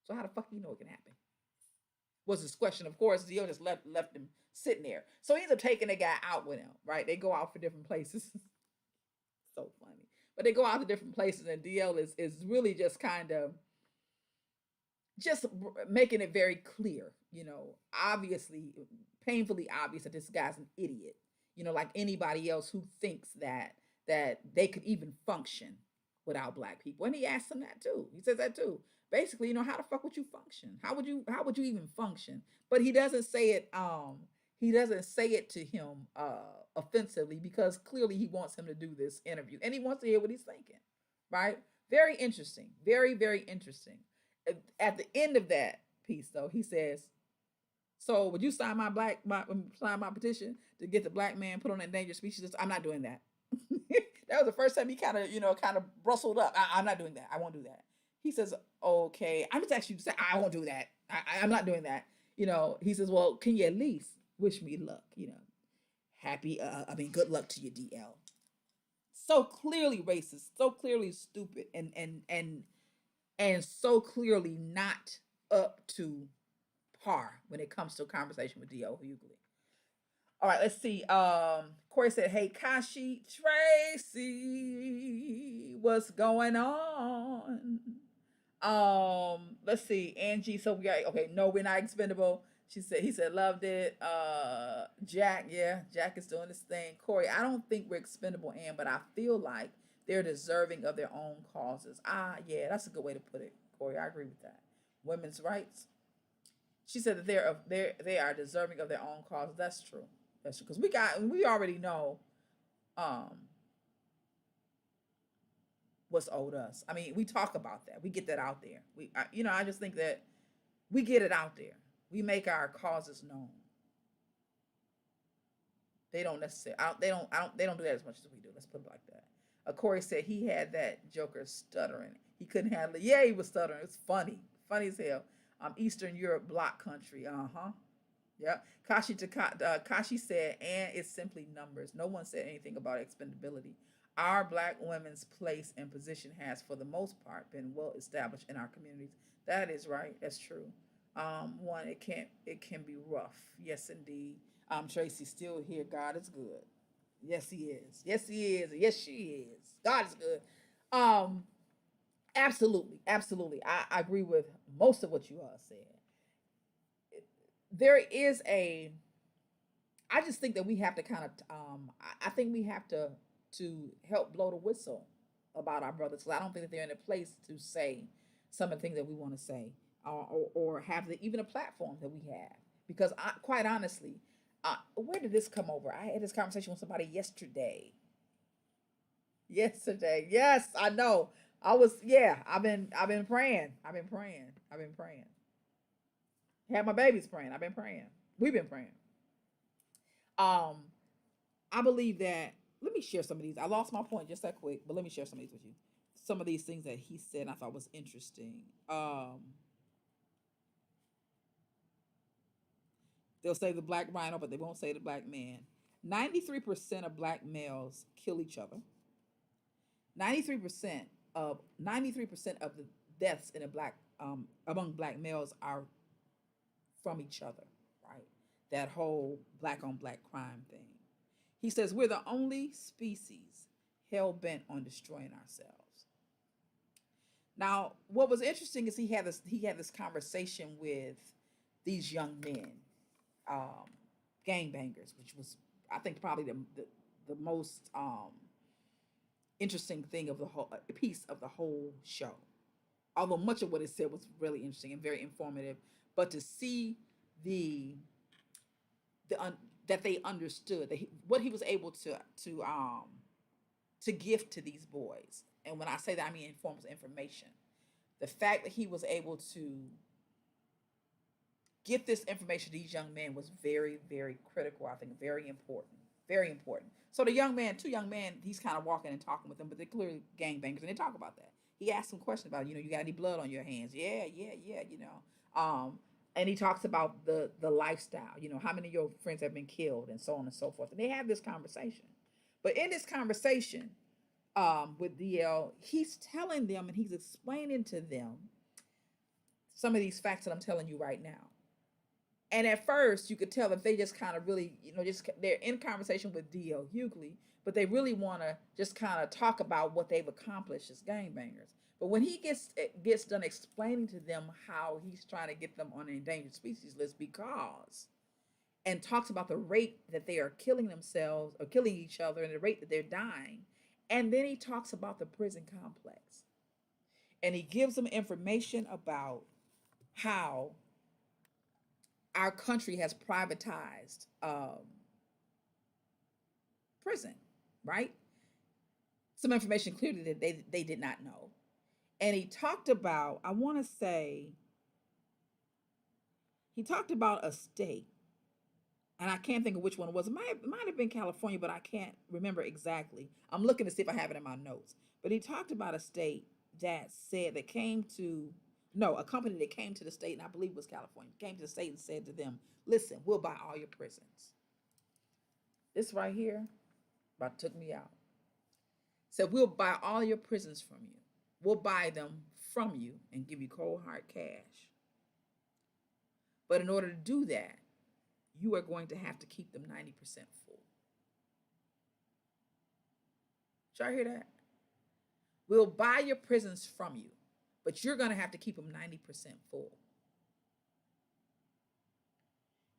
So how the fuck you know it can happen?" Was his question. Of course, DL just left him sitting there. So he ends up taking the guy out with him. Right? They go out for different places. So funny. But they go out to different places, and DL is really just kind of just making it very clear, obviously, painfully obvious that this guy's an idiot, like anybody else who thinks that they could even function without black people. And he asked him that too. He says that too. Basically, how the fuck would you function? How would you even function? But he doesn't say it to him offensively, because clearly he wants him to do this interview and he wants to hear what he's thinking. Right? Very interesting. Very, very interesting. At the end of that piece, though, he says, "So would you sign sign my petition to get the black man put on endangered species list?" "I'm not doing that." That was the first time he kind of bristled up. I'm not doing that. I won't do that." He says, "Okay, I'm just asking you to say I won't do that. I'm not doing that." He says, "Well, can you at least wish me luck? Happy. Good luck to you, DL." So clearly racist, so clearly stupid, and so clearly not up to par when it comes to a conversation with D.O. Hughley. All right, let's see. Corey said, "Hey, Kashi, Tracy, what's going on?" Let's see. Angie, so we got, okay, no, we're not expendable. He said, "Loved it." Jack, yeah, Jack is doing this thing. Corey, "I don't think we're expendable, Ann, but I feel like they're deserving of their own causes." Yeah, that's a good way to put it, Corey. I agree with that. Women's rights. She said that they are deserving of their own causes. That's true. That's true, because we already know what's owed us. I mean, we talk about that. We get that out there. I just think that we get it out there. We make our causes known. They don't necessarily. They don't do that as much as we do. Let's put it like that. Corey said he had that Joker stuttering. He couldn't handle it. Yeah, he was stuttering. It's funny, funny as hell. Eastern Europe block country. Yeah. Kashi said, "And it's simply numbers. No one said anything about expendability. Our black women's place and position has, for the most part, been well established in our communities." That is right. That's true. One, it can be rough. Yes, indeed. Tracy's still here. God is good. Yes, he is. Yes, he is. Yes, she is. God is good. Um, Absolutely, absolutely. I agree with most of what you all said. There is I just think that we have to kind of, I think we have to help blow the whistle about our brothers. Because I don't think that they're in a place to say some of the things that we want to say, or have even a platform that we have. Because quite honestly, where did this come over? I had this conversation with somebody yesterday. Yesterday, yes, I know. I was, yeah. I've been praying. I've been praying. I've been praying. Had my babies praying. I've been praying. We've been praying. Um, I believe that. Let me share some of these. I lost my point just that quick, but let me share some of these with you. Some of these things that he said and I thought was interesting. They'll say the black rhino, but they won't say the black man. 93% of black males kill each other. 93% 93% of the deaths in a black among black males are from each other, right? That whole black on black crime thing. He says we're the only species hell bent on destroying ourselves. Now, what was interesting is he had this conversation with these young men, gangbangers, which was I think probably the most interesting thing of the whole piece of the whole show. Although much of what it said was really interesting and very informative, but to see the that they understood that what he was able to give to these boys, and when I say that I mean in forms of information, the fact that he was able to get this information to these young men was very, very critical. I think very important, very important. So the young man, two young men, he's kind of walking and talking with them, but they're clearly gangbangers, and they talk about that. He asked some questions about, you got any blood on your hands? Yeah, yeah, yeah, and he talks about the lifestyle, how many of your friends have been killed, and so on and so forth. And they have this conversation, but in this conversation, with DL, he's telling them and he's explaining to them some of these facts that I'm telling you right now. And at first, you could tell that they just kind of really, just they're in conversation with D.L. Hughley, but they really want to just kind of talk about what they've accomplished as gangbangers. But when he gets done explaining to them how he's trying to get them on an endangered species list, and talks about the rate that they are killing themselves or killing each other and the rate that they're dying, and then he talks about the prison complex, and he gives them information about how our country has privatized prison, right? Some information clearly that they did not know. And he talked about, I want to say, he talked about a state, and I can't think of which one it was. It might have been California, but I can't remember exactly. I'm looking to see if I have it in my notes. But he talked about a state that said that came to no, a company that came to the state, and I believe it was California, came to the state and said to them, listen, we'll buy all your prisons. This right here about took me out. Said, we'll buy all your prisons from you. We'll buy them from you and give you cold hard cash. But in order to do that, you are going to have to keep them 90% full. Did y'all hear that? We'll buy your prisons from you, but you're going to have to keep them 90% full.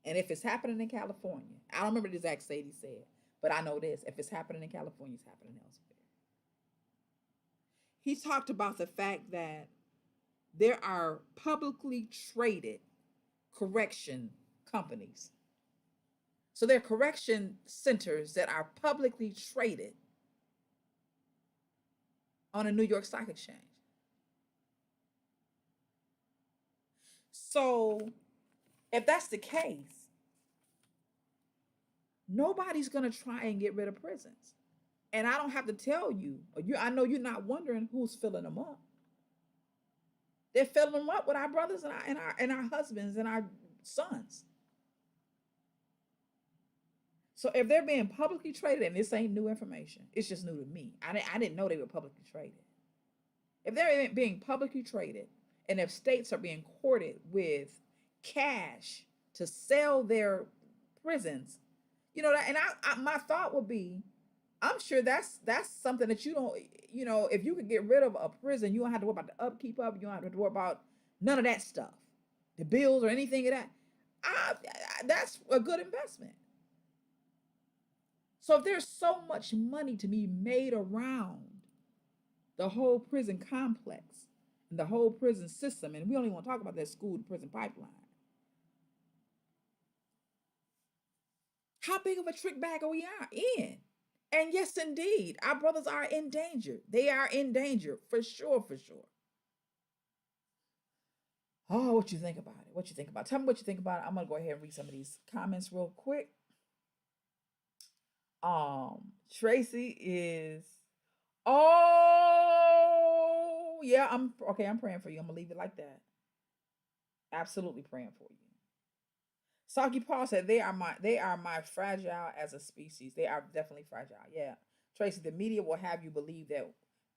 And if it's happening in California, I don't remember the exact state he said, but I know this. If it's happening in California, it's happening elsewhere. He talked about the fact that there are publicly traded correction companies. So there are correction centers that are publicly traded on a New York Stock Exchange. So if that's the case, nobody's going to try and get rid of prisons. And I don't have to tell you, I know you're not wondering who's filling them up. They're filling them up with our brothers and our husbands and our sons. So if they're being publicly traded, and this ain't new information, it's just new to me. I didn't know they were publicly traded. If they're being publicly traded, and if states are being courted with cash to sell their prisons, and my thought would be, I'm sure that's something that you don't, if you could get rid of a prison, you don't have to worry about the upkeep of it. You don't have to worry about none of that stuff, the bills or anything of that. That's a good investment. So if there's so much money to be made around the whole prison complex and the whole prison system, and we don't even want to talk about that school to prison pipeline, how big of a trick bag are we in? And yes, indeed, our brothers are in danger. They are in danger for sure, for sure. Oh, what you think about it? What you think about it? Tell me what you think about it. I'm gonna go ahead and read some of these comments real quick. Tracy is, oh yeah, I'm okay. I'm praying for you. I'm gonna leave it like that. Absolutely praying for you. Saki Paul said they are my fragile as a species. They are definitely fragile. Yeah. Tracy, the media will have you believe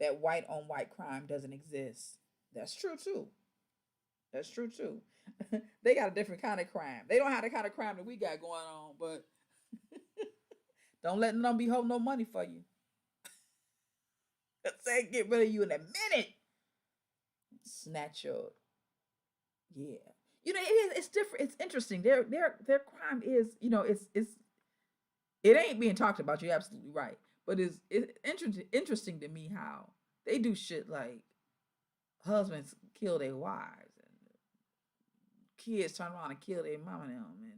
that white on white crime doesn't exist. That's true too. That's true too. They got a different kind of crime. They don't have the kind of crime that we got going on, but don't let them be holding no money for you. Say get rid of you in a minute. Snatch your, yeah. You know, it's different. It's interesting. Their crime is, it ain't being talked about. You're absolutely right. But it's interesting to me how they do shit like husbands kill their wives and kids turn around and kill their mom and them, and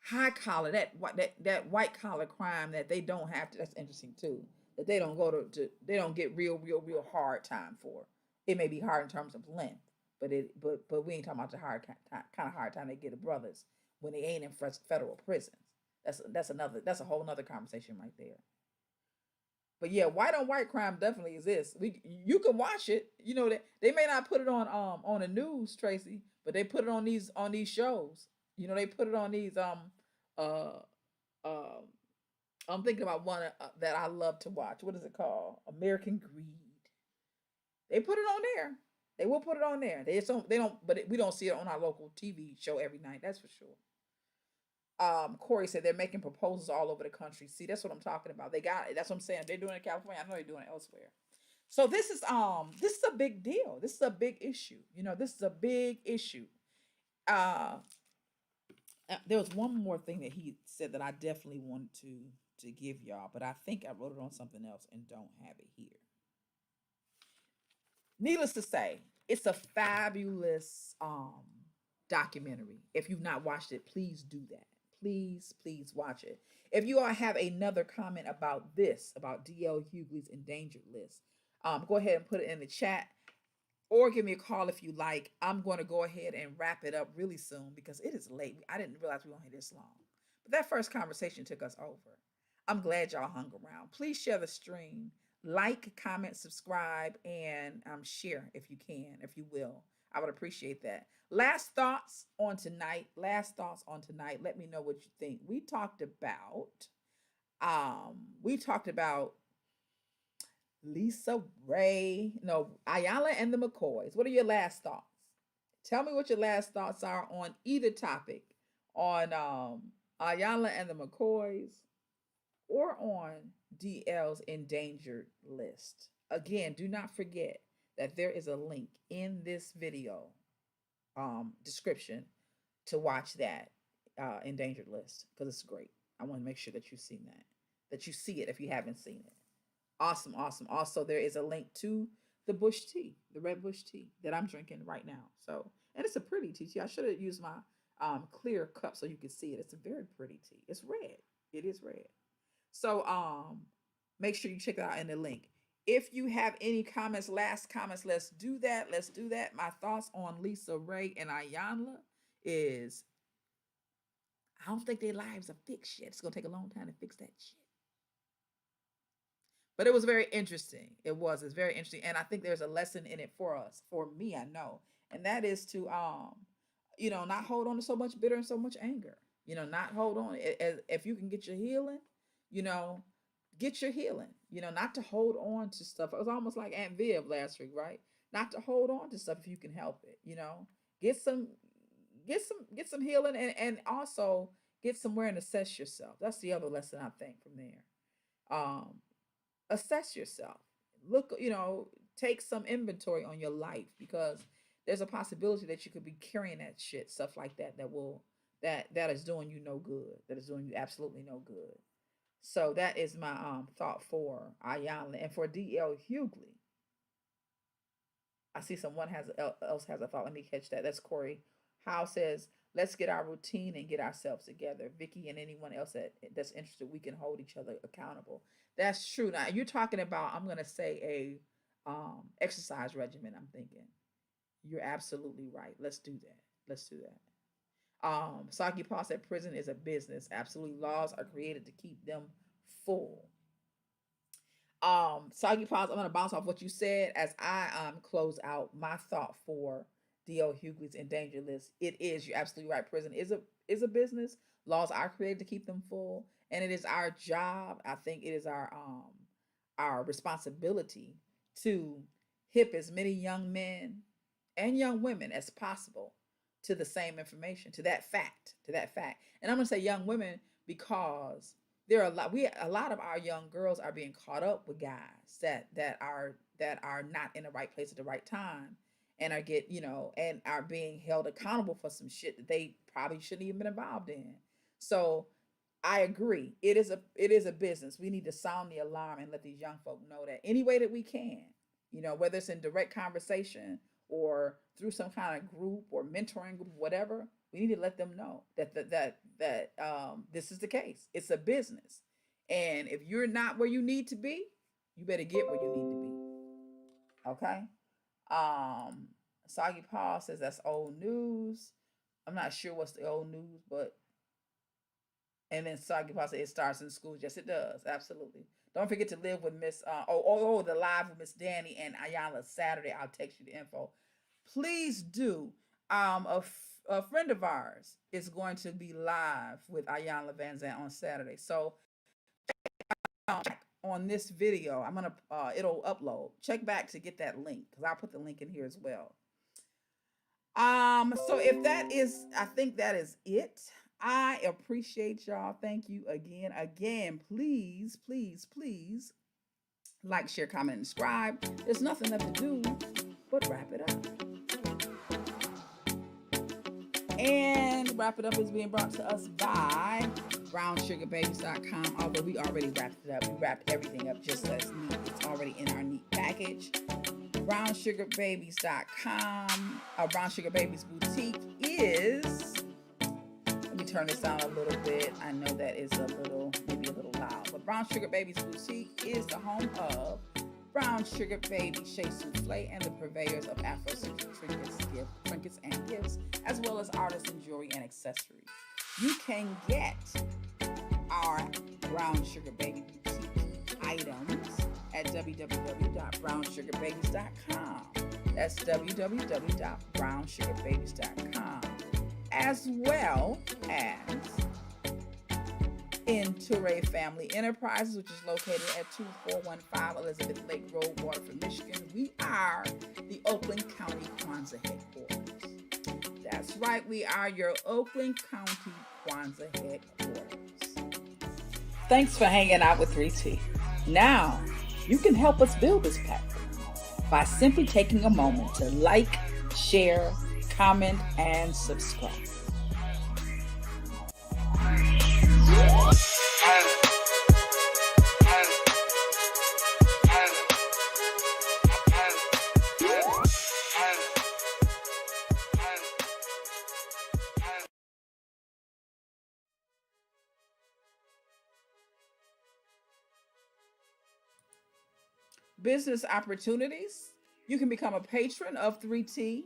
high collar that white collar crime that they don't have to. That's interesting too. That they don't go to they don't get real hard time for. It may be hard in terms of length, but we ain't talking about the kind of hard time they get the brothers when they ain't in federal prisons. That's a whole nother conversation right there. But yeah, white on white crime definitely exists. You can watch it. You know that they may not put it on the news, Tracy, but they put it on these shows. You know, they put it on these uh um I'm thinking about one that I love to watch. What is it called? American Greed. They put it on there. They will put it on there. They don't but we don't see it on our local TV show every night. That's for sure. Corey said they're making proposals all over the country. See, that's what I'm talking about. They got it. That's what I'm saying. They're doing it in California. I know they're doing it elsewhere. So this is a big deal. This is a big issue. You know, this is a big issue. Uh there was one more thing that he said that I definitely wanted to give y'all, but I think I wrote it on something else and don't have it here. Needless to say, it's a fabulous documentary. If you've not watched it, please do that. Please watch it. If you all have another comment about this, about DL Hughley's endangered list, go ahead and put it in the chat or give me a call if you like. I'm going to go ahead and wrap it up really soon because it is late. I didn't realize we were only this long. But that first conversation took us over. I'm glad y'all hung around. Please share the stream. Like, comment, subscribe, and share if you can, if you will. I would appreciate that. Last thoughts on tonight. Let me know what you think. We talked about Lisa Ray, no, Iyanla and the McCoys. What are your last thoughts? Tell me what your last thoughts are on either topic, on Iyanla and the McCoys, or on DL's endangered list. Again, do not forget that there is a link in this video description to watch that endangered list because it's great. I want to make sure that you've seen that you see it if you haven't seen it. Awesome. Also, there is a link to the bush tea, the red bush tea that I'm drinking right now. So, and it's a pretty tea. I should have used my clear cup so you could see it. It's a very pretty tea. It's red. It is red. So make sure you check it out in the link. If you have any comments, last comments, let's do that. My thoughts on Lisa Ray and Iyanla is I don't think their lives are fixed yet. It's gonna take a long time to fix that shit. But it was very interesting. It's very interesting. And I think there's a lesson in it for us, for me, I know. And that is to not hold on to so much bitter and so much anger. Not hold on. If you can get your healing, you know, get your healing. Not to hold on to stuff. It was almost like Aunt Viv last week, right? Not to hold on to stuff if you can help it. Get some healing and also get somewhere and assess yourself. That's the other lesson I think from there. Assess yourself. Look, take some inventory on your life because there's a possibility that you could be carrying that shit, stuff like that will that is doing you no good. That is doing you absolutely no good. So that is my thought for Iyanla. And for DL Hughley, I see someone else has a thought. Let me catch that. That's Corey Howe says, let's get our routine and get ourselves together. Vicky and anyone else that's interested, we can hold each other accountable. That's true. Now you're talking about, I'm gonna say a exercise regimen. I'm thinking. You're absolutely right. Let's do that. Let's do that. Saki Paul said prison is a business. Absolutely. Laws are created to keep them full. Soggy Paws, I'm gonna bounce off what you said as I close out my thought for D.L. Hughley's Endangered list. It is, you're absolutely right. Prison is a business. Laws are created to keep them full, and it is our job. I think it is our responsibility to hip as many young men and young women as possible to the same information, to that fact, And I'm gonna say young women because there are a lot of our young girls are being caught up with guys that are not in the right place at the right time and and are being held accountable for some shit that they probably shouldn't even been involved in. So I agree. It is a business. We need to sound the alarm and let these young folk know that any way that we can, whether it's in direct conversation or through some kind of group or mentoring group, whatever, we need to let them know that this is the case. It's a business, and if you're not where you need to be, you better get where you need to be. Okay. Soggy Paul says that's old news. I'm not sure what's the old news, but and then Soggy Paul says it starts in schools. Yes, it does. Absolutely. Don't forget to live with Miss the live with Miss Danny and Iyanla Saturday. I'll text you the info. Please do. A friend of ours is going to be live with Iyanla Van Zandt on Saturday. So on this video, I'm gonna it'll upload. Check back to get that link because I'll put the link in here as well. So if that is, I think that is it. I appreciate y'all. Thank you again. Again, please, please, please like, share, comment, and subscribe. There's nothing left to do but wrap it up. And wrap it up is being brought to us by brownsugarbabies.com. Although we already wrapped it up. We wrapped everything up just as neat. It's already in our neat package. brownsugarbabies.com. Brown Sugar Babies Boutique is, let me turn this down a little bit. I know that is maybe a little loud. But Brown Sugar Babies Boutique is the home of Brown Sugar Baby Shea Souffle and the purveyors of Afro-centric trinkets and gifts, as well as artisan jewelry and accessories. You can get our Brown Sugar Baby Boutique items at www.brownsugarbabies.com. That's www.brownsugarbabies.com. As well as in Touray Family Enterprises, which is located at 2415 Elizabeth Lake Road, Waterford, Michigan. We are the Oakland County Kwanzaa headquarters. That's right, we are your Oakland County Kwanzaa headquarters. Thanks for hanging out with 3T. Now, you can help us build this platform by simply taking a moment to like, share, comment, and subscribe. Business opportunities. You can become a patron of 3T.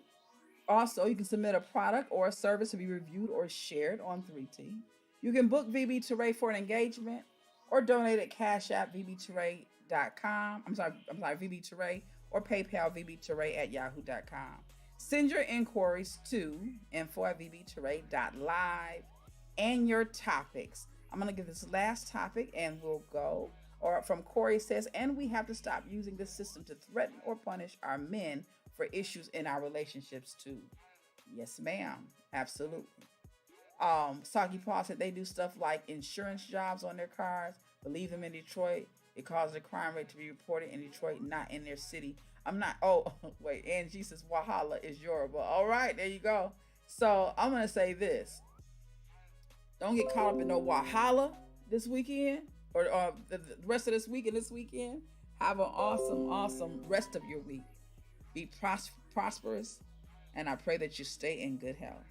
Also, you can submit a product or a service to be reviewed or shared on 3T. You can book VBTouray for an engagement or donate at Cash App VBTouray.com. I'm sorry, VBTouray or PayPal VBTouray at yahoo.com. Send your inquiries to info@vbtouray.live and your topics. I'm going to give this last topic and we'll go. Or from Corey says, and we have to stop using this system to threaten or punish our men for issues in our relationships too. Yes, ma'am. Absolutely. Saki Paul said they do stuff like insurance jobs on their cars, but leave them in Detroit. It causes the crime rate to be reported in Detroit, not in their city. Wait, Angie says Wahala is Yoruba. All right, there you go. So I'm going to say this. Don't get caught up in no Wahala this weekend or the rest of this week and this weekend. Have an awesome, awesome rest of your week. Be prosperous, and I pray that you stay in good health.